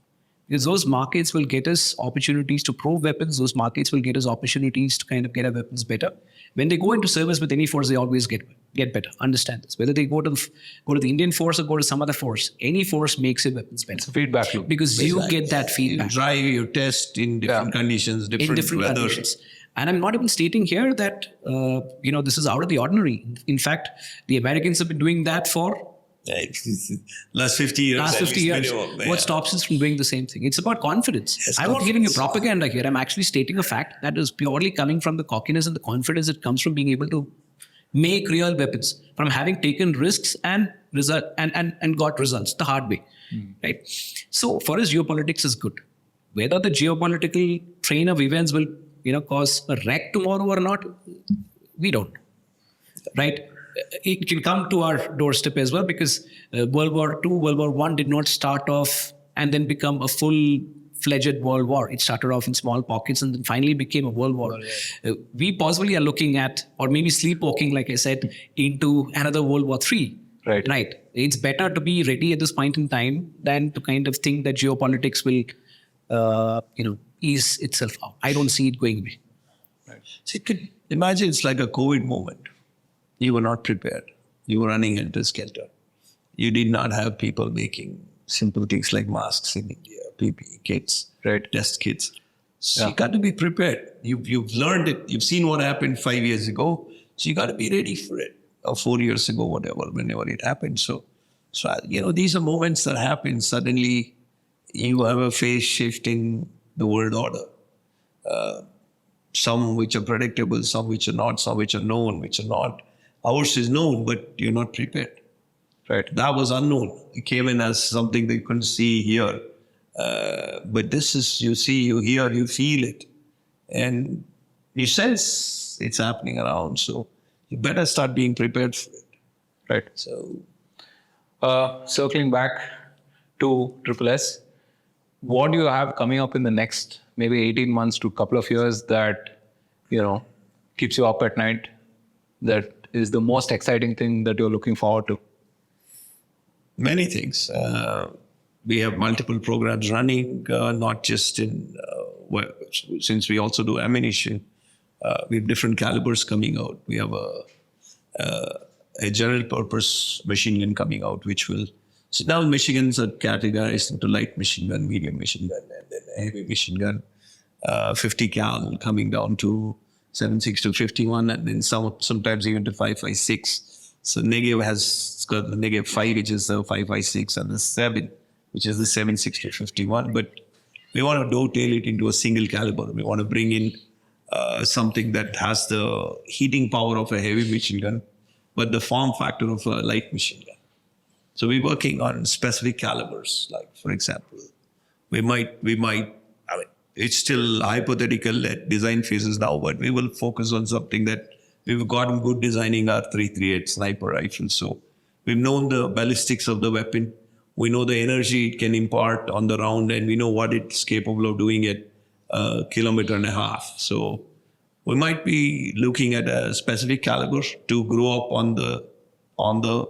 Because those markets will get us opportunities to probe weapons. Those markets will get us opportunities to kind of get our weapons better. When they go into service with any force, they always get better. Understand this. Whether they go to the Indian force or go to some other force, any force makes your weapers better. It's a feedback loop. Because you get that feedback. You drive, you test in different conditions, different weather. Conditions. And I'm not even stating here that, this is out of the ordinary. In fact, the Americans have been doing that for last 50 years. Last 50 years. Minimum, what stops us from doing the same thing? It's about confidence. Yes, I'm not giving you propaganda here. I'm actually stating a fact that is purely coming from the cockiness and the confidence that comes from being able to make real weapons, from having taken risks and got results the hard way. Right? So for us, geopolitics is good. Whether the geopolitical train of events will cause a wreck tomorrow or not, we don't. Right? It can come to our doorstep as well, because World War II, World War I did not start off and then become a full-fledged world war. It started off in small pockets and then finally became a world war. We possibly are looking at, or maybe sleepwalking, like I said, into another World War III. Right. It's better to be ready at this point in time than to kind of think that geopolitics will, ease itself out. I don't see it going away. Right. So you could imagine it's like a COVID moment. You were not prepared. You were running into skelter. You did not have people making simple things like masks in India, PPE kits, test kits. So you got to be prepared. You've learned it. You've seen what happened 5 years ago. So you got to be ready for it. Or 4 years ago, whenever it happened. So these are moments that happen. Suddenly, you have a phase shift in the world order. Some which are predictable, some which are not, some which are known, which are not. Ours is known, but you're not prepared. Right. That was unknown. It came in as something that you couldn't see, hear. But this is, you see, you hear, you feel it. And you sense it's happening around. So you better start being prepared for it. Right. So, circling back to SSS, what do you have coming up in the next maybe 18 months to a couple of years that, keeps you up at night? That is the most exciting thing that you're looking forward to? Many things. We have multiple programs running, not just in, since we also do ammunition, we have different calibers coming out. We have a general purpose machine gun coming out, which will, so now machine guns are categorized into light machine gun, medium machine gun, and then heavy machine gun, 50 cal coming down to 7.62 to 51, and then sometimes even to 5.56. So negative has got the negative 5, which is the 5.56, and the 7, which is the 7.6 to 51. But we want to dovetail it into a single caliber. We want to bring in something that has the heating power of a heavy machine gun, but the form factor of a light machine gun. So we're working on specific calibers. Like, for example, we might, I mean, it's still hypothetical at design phases now, but we will focus on something that we've gotten good designing our 338 sniper rifles. So we've known the ballistics of the weapon. We know the energy it can impart on the round, and we know what it's capable of doing at 1.5 kilometers. So we might be looking at a specific caliber to grow up on the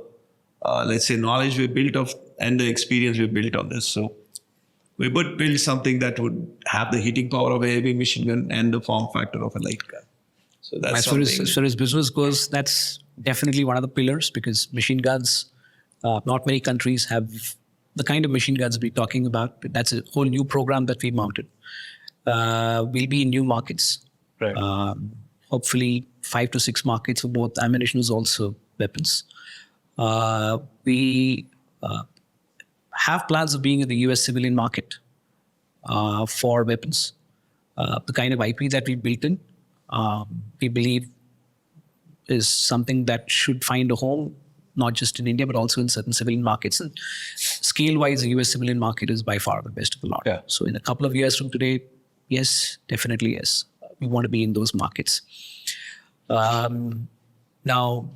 let's say, knowledge we built of and the experience we built on this. So we would build something that would have the heating power of a heavy machine gun and the form factor of a light gun. So that's as far as business goes, that's definitely one of the pillars, because machine guns, not many countries have the kind of machine guns we're talking about. That's a whole new program that we mounted. We'll be in new markets. Right. Hopefully 5 to 6 markets for both ammunition as also weapons. We have plans of being in the US civilian market for weapons. The kind of IP that we built in, we believe is something that should find a home, not just in India, but also in certain civilian markets. And scale-wise, the US civilian market is by far the best of the lot. Yeah. So in a couple of years from today, yes, definitely yes. We want to be in those markets. Now,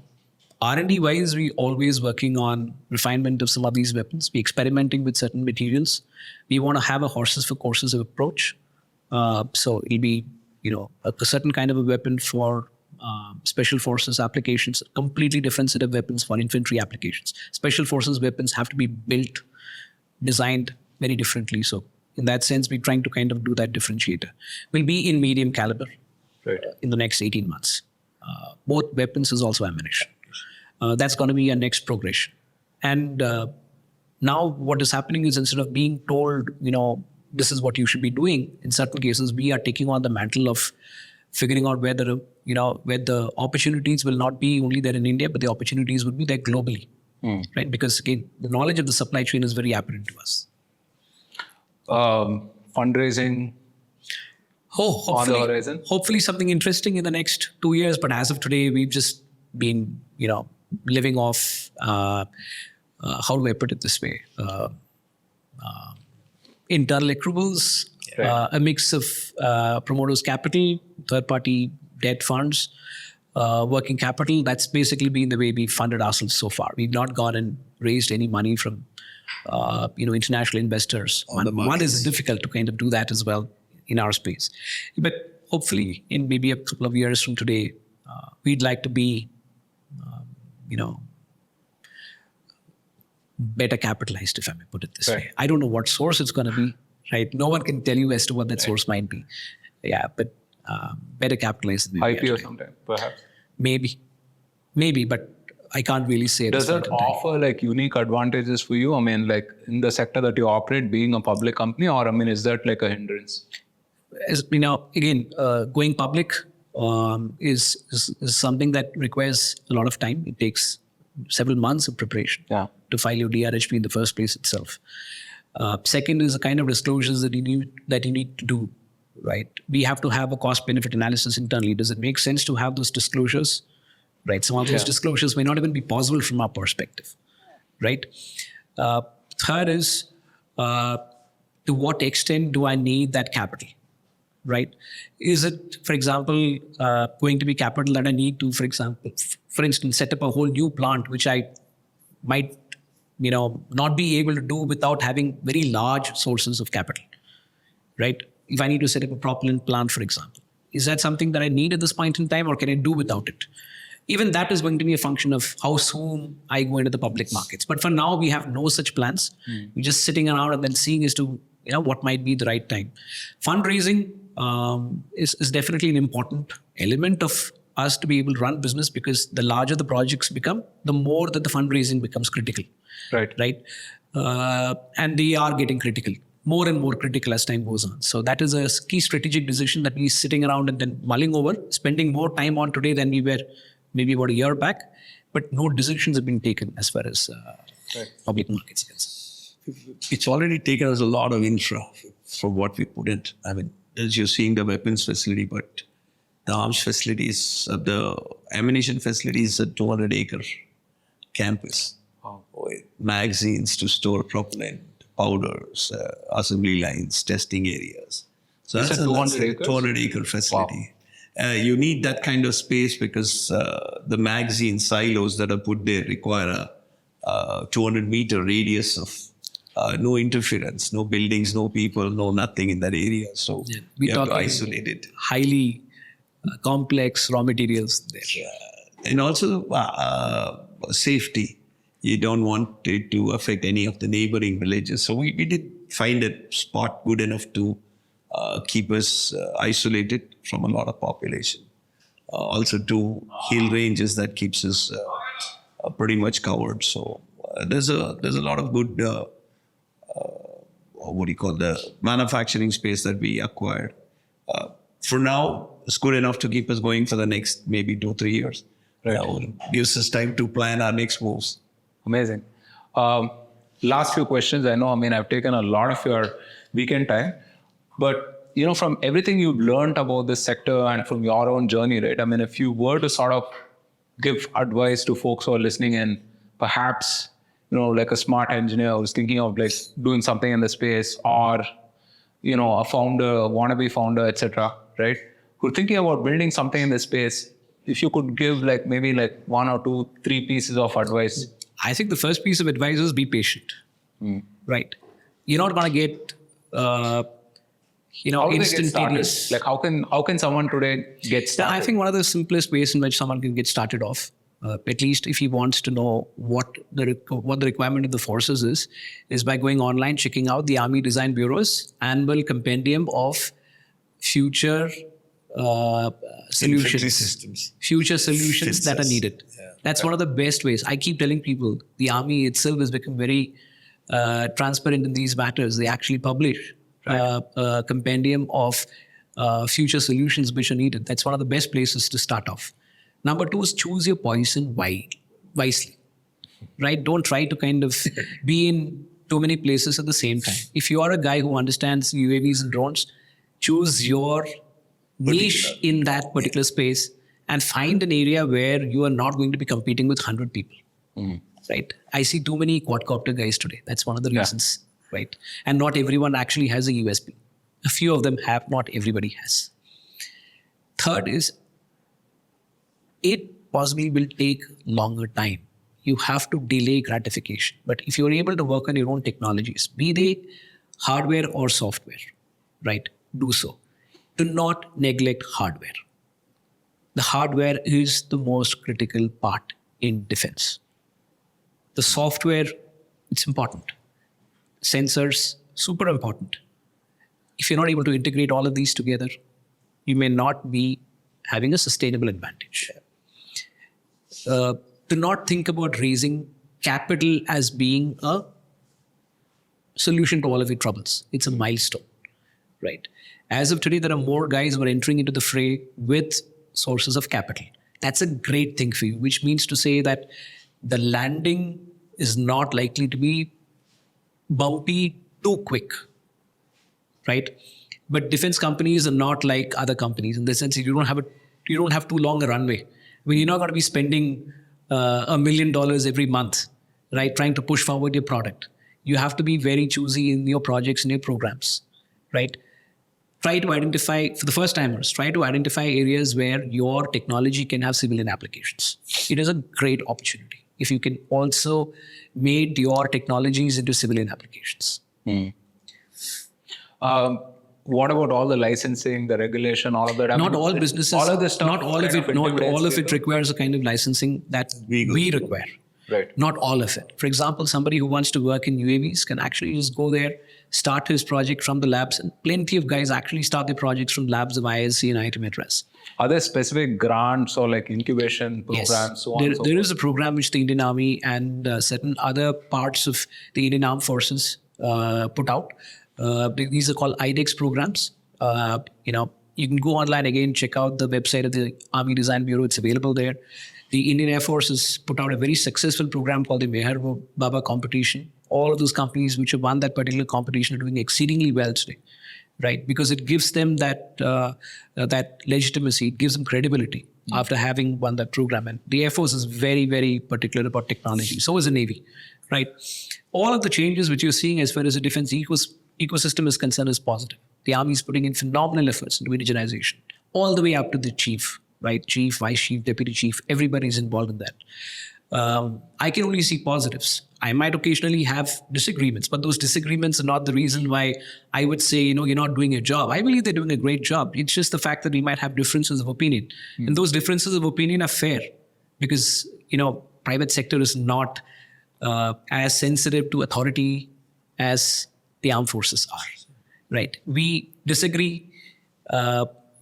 R&D-wise, we always working on refinement of some of these weapons. We're experimenting with certain materials. We want to have a horses for courses of approach. So it'll be, a certain kind of a weapon for special forces applications, a completely different set of weapons for infantry applications. Special forces weapons have to be built, designed very differently. So in that sense, we're trying to kind of do that differentiator. We'll be in medium caliber in the next 18 months. Both weapons as also ammunition. That's going to be our next progression. And now what is happening is, instead of being told, this is what you should be doing, in certain cases, we are taking on the mantle of figuring out where the opportunities will not be only there in India, but the opportunities will be there globally, right? Because again, the knowledge of the supply chain is very apparent to us. Fundraising on the horizon? Hopefully something interesting in the next 2 years. But as of today, we've just been, living off, how do I put it this way? Internal accruals, a mix of promoters' capital, third-party debt funds, working capital. That's basically been the way we've funded ourselves so far. We've not gone and raised any money from, international investors. One is difficult to kind of do that as well in our space. But hopefully, in maybe a couple of years from today, we'd like to be, better capitalized, if I may put it this way. I don't know what source it's going to be, right? No one can tell you as to what that source might be. Yeah, but better capitalized. IPO sometime, perhaps. Maybe, but I can't really say. Does that offer like unique advantages for you? I mean, like in the sector that you operate, being a public company, or is that like a hindrance? Again, going public is something that requires a lot of time. It takes several months of preparation to file your DRHP in the first place itself. Second is the kind of disclosures that you need to do, right? We have to have a cost-benefit analysis internally. Does it make sense to have those disclosures, right? Some of those disclosures may not even be possible from our perspective, right? Third is, to what extent do I need that capital, right? Is it, for example, going to be capital that I need to, for instance, set up a whole new plant, which I might, not be able to do without having very large sources of capital, right? If I need to set up a propellant plant, for example, Is that something that I need at this point in time, or can I do without it? Even that is going to be a function of how soon I go into the public markets. But for now, we have no such plans. We're just sitting around and then seeing as to what might be the right time. Fundraising is definitely an important element of us to be able to run business, because the larger the projects become, the more that the fundraising becomes critical. Right. And they are getting critical, more and more critical as time goes on. So that is a key strategic decision that we're sitting around and then mulling over, spending more time on today than we were maybe about a year back. But no decisions have been taken as far as public markets are concerned. It's already taken us a lot of infra from what we put in. I mean, as you're seeing the weapons facility, but the arms facilities, the ammunition facilities, a 200-acre campus. With magazines to store propellant, powders, assembly lines, testing areas. So that's a 200-acre facility. Wow. You need that kind of space because the magazine silos that are put there require a 200-meter radius of no interference, no buildings, no people, no nothing in that area. So we have to isolate it. Highly complex raw materials there. And also safety. You don't want it to affect any of the neighboring villages. So we did find a spot good enough to keep us isolated from a lot of population. Also 2 hill ranges that keeps us pretty much covered. So there's a lot of good, the manufacturing space that we acquired. For now, it's good enough to keep us going for the next maybe 2-3 years. Gives us time to plan our next moves. Amazing. Last few questions. I've taken a lot of your weekend time, but from everything you've learned about this sector and from your own journey, right? If you were to sort of give advice to folks who are listening and perhaps, like a smart engineer who's thinking of like doing something in the space, or, a founder, a wannabe founder, etc., right? Who're thinking about building something in the space, if you could give maybe 1 or 2, 3 pieces of advice. I think the first piece of advice is be patient, right? You're not going to get, instantaneous. How can someone today get started? I think one of the simplest ways in which someone can get started off, at least if he wants to know what the requirement of the forces is by going online, checking out the Army Design Bureau's annual compendium of future solutions, future solutions that are needed. That's one of the best ways. I keep telling people, the Army itself has become very transparent in these matters. They actually publish a compendium of future solutions which are needed. That's one of the best places to start off. Number 2 is choose your poison wisely, right? Don't try to kind of be in too many places at the same time. If you are a guy who understands UAVs and drones, choose your niche in that particular space and find an area where you are not going to be competing with 100 people, right? I see too many quadcopter guys today. That's one of the reasons, right? And not everyone actually has a USB. A few of them have, not everybody has. Third is, it possibly will take longer time. You have to delay gratification. But if you're able to work on your own technologies, be they hardware or software, right? Do so. Do not neglect hardware. The hardware is the most critical part in defense. The software, it's important. Sensors, super important. If you're not able to integrate all of these together, you may not be having a sustainable advantage. Do not think about raising capital as being a solution to all of your troubles. It's a milestone, right? As of today, there are more guys who are entering into the fray with sources of capital. That's a great thing for you, which means to say that the landing is not likely to be bumpy too quick, right? But defense companies are not like other companies in the sense that you don't have too long a runway. I mean, you're not going to be spending $1 million every month, right? Trying to push forward your product. You have to be very choosy in your projects and your programs, right? Try to identify, for the first timers, try to identify areas where your technology can have civilian applications. It is a great opportunity if you can also make your technologies into civilian applications. what about all the licensing, the regulation, all of that? I Not mean, all businesses, all of this stuff. not all of it requires a kind of licensing that we require. Right. Not all of it. For example, somebody who wants to work in UAVs can actually just go there, start his project from the labs, and plenty of guys actually start their projects from labs of ISC and IIT Madras. Are there specific grants or like incubation programs? Yes. So on There is a program which the Indian Army and certain other parts of the Indian Armed Forces put out. These are called IDEX programs. You can go online again, check out the website of the Army Design Bureau. It's available there. The Indian Air Force has put out a very successful program called the Meher Baba competition. All of those companies which have won that particular competition are doing exceedingly well today, right? Because it gives them that legitimacy, it gives them credibility after having won that program. And the Air Force is very, very particular about technology. So is the Navy, right? All of the changes which you're seeing as far as the defense ecosystem is concerned is positive. The Army is putting in phenomenal efforts into indigenization, all the way up to the chief, right? Chief, vice chief, deputy chief, everybody is involved in that. I can only see positives. I might occasionally have disagreements, but those disagreements are not the reason why I would say, you're not doing your job. I believe they're doing a great job. It's just the fact that we might have differences of opinion. And those differences of opinion are fair because, private sector is not as sensitive to authority as the armed forces are, right? We disagree.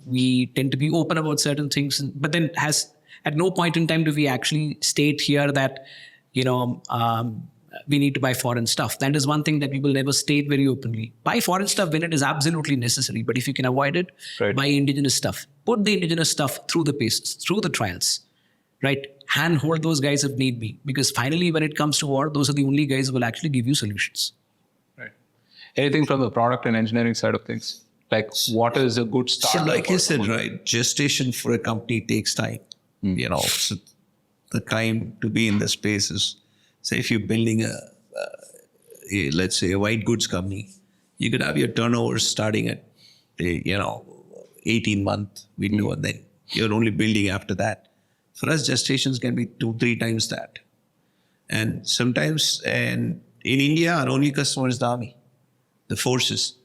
We tend to be open about certain things, but then at no point in time do we actually state here that, we need to buy foreign stuff. That is one thing that people never state very openly. Buy foreign stuff when it is absolutely necessary, but if you can avoid it, Right. buy indigenous stuff. Put the indigenous stuff through the paces, through the trials, right? Handhold those guys if need be, because finally when it comes to war, those are the only guys who will actually give you solutions. Right. Anything from the product and engineering side of things? Like what is a good start? So like you said, right, gestation for a company takes time. So the time to be in the space is, say if you're building let's say a white goods company, you could have your turnover starting at, 18-month window and then you're only building after that. For us, gestations can be 2-3 times that. And sometimes, and in India, our only customer is the army, the forces.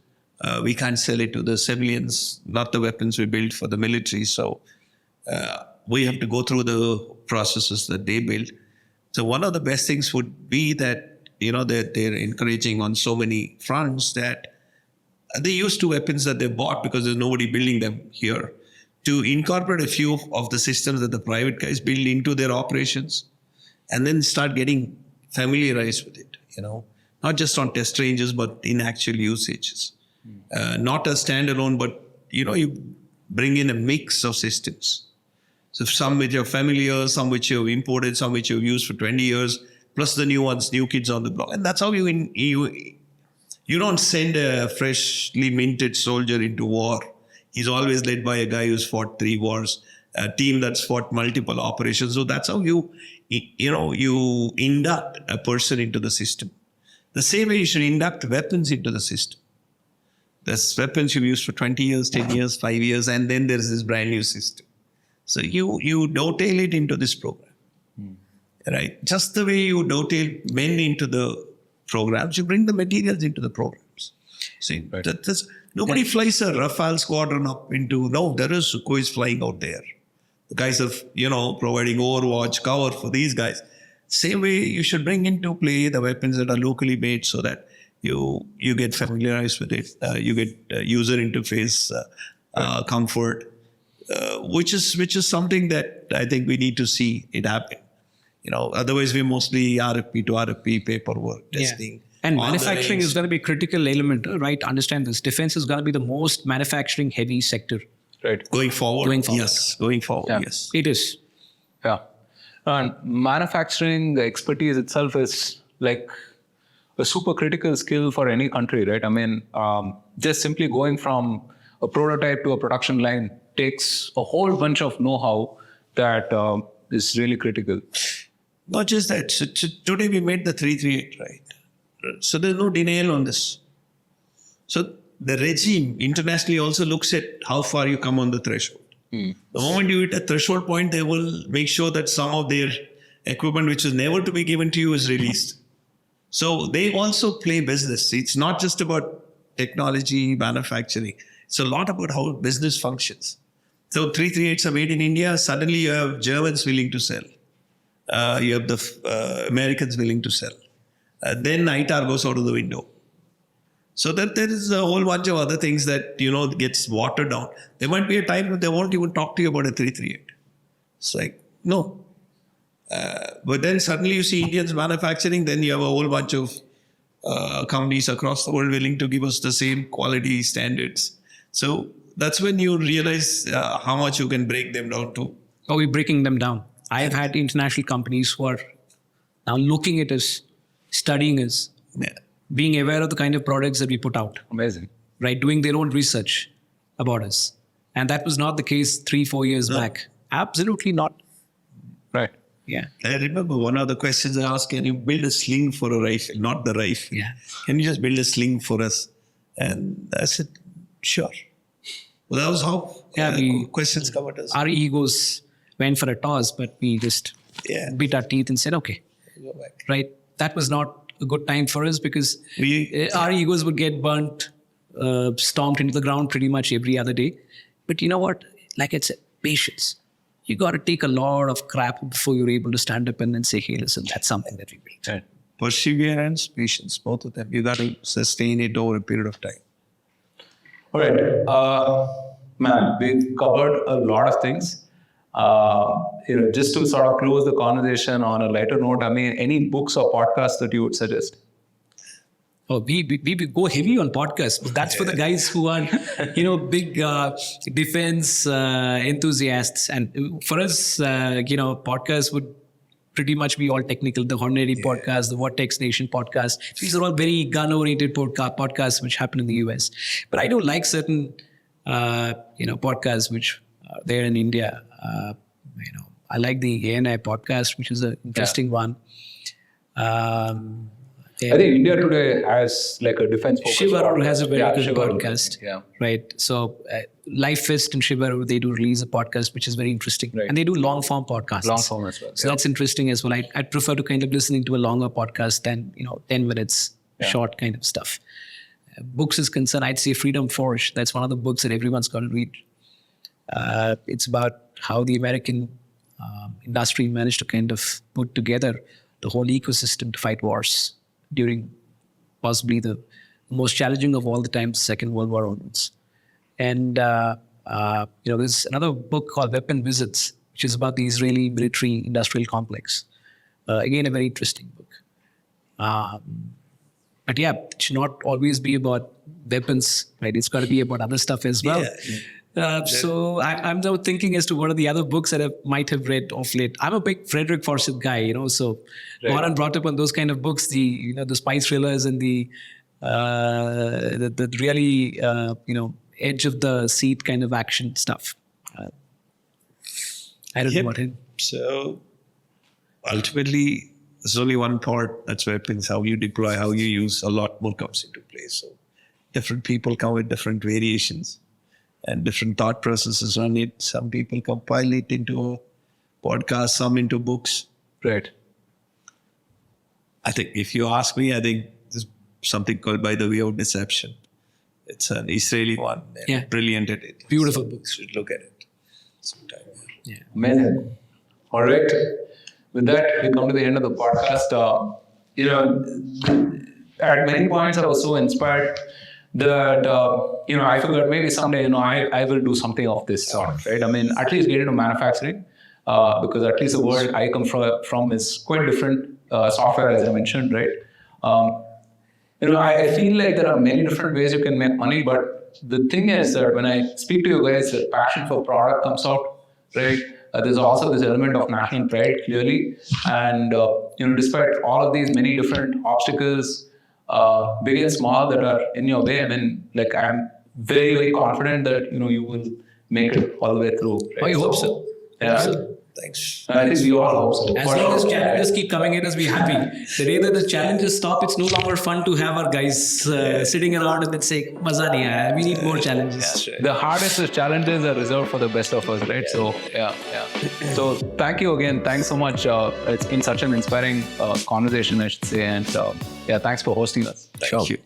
We can't sell it to the civilians, not the weapons we build for the military. So we have to go through the processes that they build. So one of the best things would be that, that they're encouraging on so many fronts that they use 2 weapons that they bought because there's nobody building them here to incorporate a few of the systems that the private guys build into their operations and then start getting familiarized with it, not just on test ranges, but in actual usages. Not a standalone, but, you bring in a mix of systems. So some which are familiar, some which you've imported, some which you've used for 20 years, plus the new ones, new kids on the block. And that's how you don't send a freshly minted soldier into war. He's always led by a guy who's fought 3 wars, a team that's fought multiple operations. So that's how you induct a person into the system. The same way you should induct weapons into the system. There's weapons you've used for 20 years, 10 years, 5 years, and then there's this brand new system. So you dovetail it into this program, right? Just the way you dovetail men into the programs, you bring the materials into the programs. See, Right. Nobody flies a Rafale squadron up into, there is Sukhois flying out there. The guys are, providing overwatch cover for these guys. Same way you should bring into play the weapons that are locally made so that you get familiarized with it. You get user interface comfort, which is something that I think we need to see it happen. Otherwise we're mostly RFP to RFP paperwork testing. And manufacturing is going to be a critical element, right? Understand this. Defense is going to be the most manufacturing heavy sector. Right. Going forward. Yes. Going forward, Yeah. yes. It is. Yeah. And manufacturing, the expertise itself is like a super critical skill for any country, right? I mean, just simply going from a prototype to a production line takes a whole bunch of know-how that is really critical. Not just that. So today we made the 338, right? So there's no denial on this. So the regime internationally also looks at how far you come on the threshold. The moment you hit a threshold point, they will make sure that some of their equipment, which is never to be given to you, is released. So they also play business. It's not just about technology, manufacturing. It's a lot about how business functions. So 338s are made in India. Suddenly you have Germans willing to sell. You have the Americans willing to sell. Then ITAR goes out of the window. So that there is a whole bunch of other things that, gets watered down. There might be a time when they won't even talk to you about a 338. It's like, no. But then suddenly you see Indians manufacturing, then you have a whole bunch of companies across the world willing to give us the same quality standards. So that's when you realize how much you can break them down to. Oh, we're breaking them down. I have had international companies who are now looking at us, studying us, being aware of the kind of products that we put out. Amazing. Right? Doing their own research about us. And that was not the case 3-4 years back. Absolutely not. Right. Yeah. I remember one of the questions I asked, can you build a sling for a rifle? Not the rifle. Yeah. Can you just build a sling for us? And I said, sure. Well, that was how questions come at us. Our egos went for a toss, but we just bit our teeth and said, okay. Go back. Right? That was not a good time for us because our egos would get burnt, stomped into the ground pretty much every other day. But you know what? Like I said, patience. You got to take a lot of crap before you're able to stand up and then say, hey, listen, that's something that we built. Right. Perseverance, patience, both of them. You got to sustain it over a period of time. All right. Man, we've covered a lot of things. Just to sort of close the conversation on a lighter note, I mean, any books or podcasts that you would suggest? Oh, we go heavy on podcasts, but that's for the guys who are, big defense enthusiasts. And for us, podcasts would pretty much be all technical. The Hornady podcast, the Vortex Nation podcast. These are all very gun-oriented podcasts which happen in the US. But I do like certain, podcasts which are there in India. I like the ANI podcast, which is an interesting one. I think India Today has like a defense focus. Shivaru has a very good Shivaru. podcast. Yeah. Right. So Life Fist and Shivaru, they do release a podcast, which is very interesting. Right. And they do long form podcasts. Long form as well. So that's interesting as well. I'd prefer to kind of listening to a longer podcast than, 10 minutes short kind of stuff. Books is concerned, I'd say Freedom Forge. That's one of the books that everyone's got to read. It's about how the American industry managed to kind of put together the whole ecosystem to fight wars during possibly the most challenging of all the times, Second World War onwards. And, there's another book called Weapon Visits, which is about the Israeli military industrial complex. Again, a very interesting book. But yeah, it should not always be about weapons, right? It's got to be about other stuff as well. So I'm now thinking as to what are the other books that I might have read of late. I'm a big Frederick Forsyth guy, so Warren brought up on those kind of books, the spy thrillers and the really, edge of the seat kind of action stuff. I don't know what him. So ultimately, there's only one part, that's weapons, how you deploy, how you use, a lot more comes into play. So different people come with different variations and different thought processes on it. Some people compile it into a podcast, some into books. Right. I think if you ask me, I think there's something called By the Way of Deception. It's an Israeli one. Brilliant at it. Beautiful book. You should look at it sometime. Yeah. Amazing. All right. With that, we come to the end of the podcast. At many points, I was so inspired that, I figured maybe someday, I will do something of this sort, right? I mean, at least get into manufacturing, because at least the world I come from is quite different. Software, as I mentioned, right? I feel like there are many different ways you can make money, but the thing is that when I speak to you guys, the passion for product comes out, right? There's also this element of national pride, clearly. And, despite all of these many different obstacles, big and small, that are in your way, I mean, like, I'm very, very confident that, you will make it all the way through. Right? I hope so. Yeah. Thanks. I think we all hope so. As long as challenges keep coming at us, we're happy. The day that the challenges stop, it's no longer fun to have our guys sitting around and then say, Maza nahi aaya. We need more challenges. Yeah, right. The hardest challenges are reserved for the best of us, right? So, yeah. So, thank you again. Thanks so much. It's been such an inspiring conversation, I should say. And thanks for hosting us. Thank you.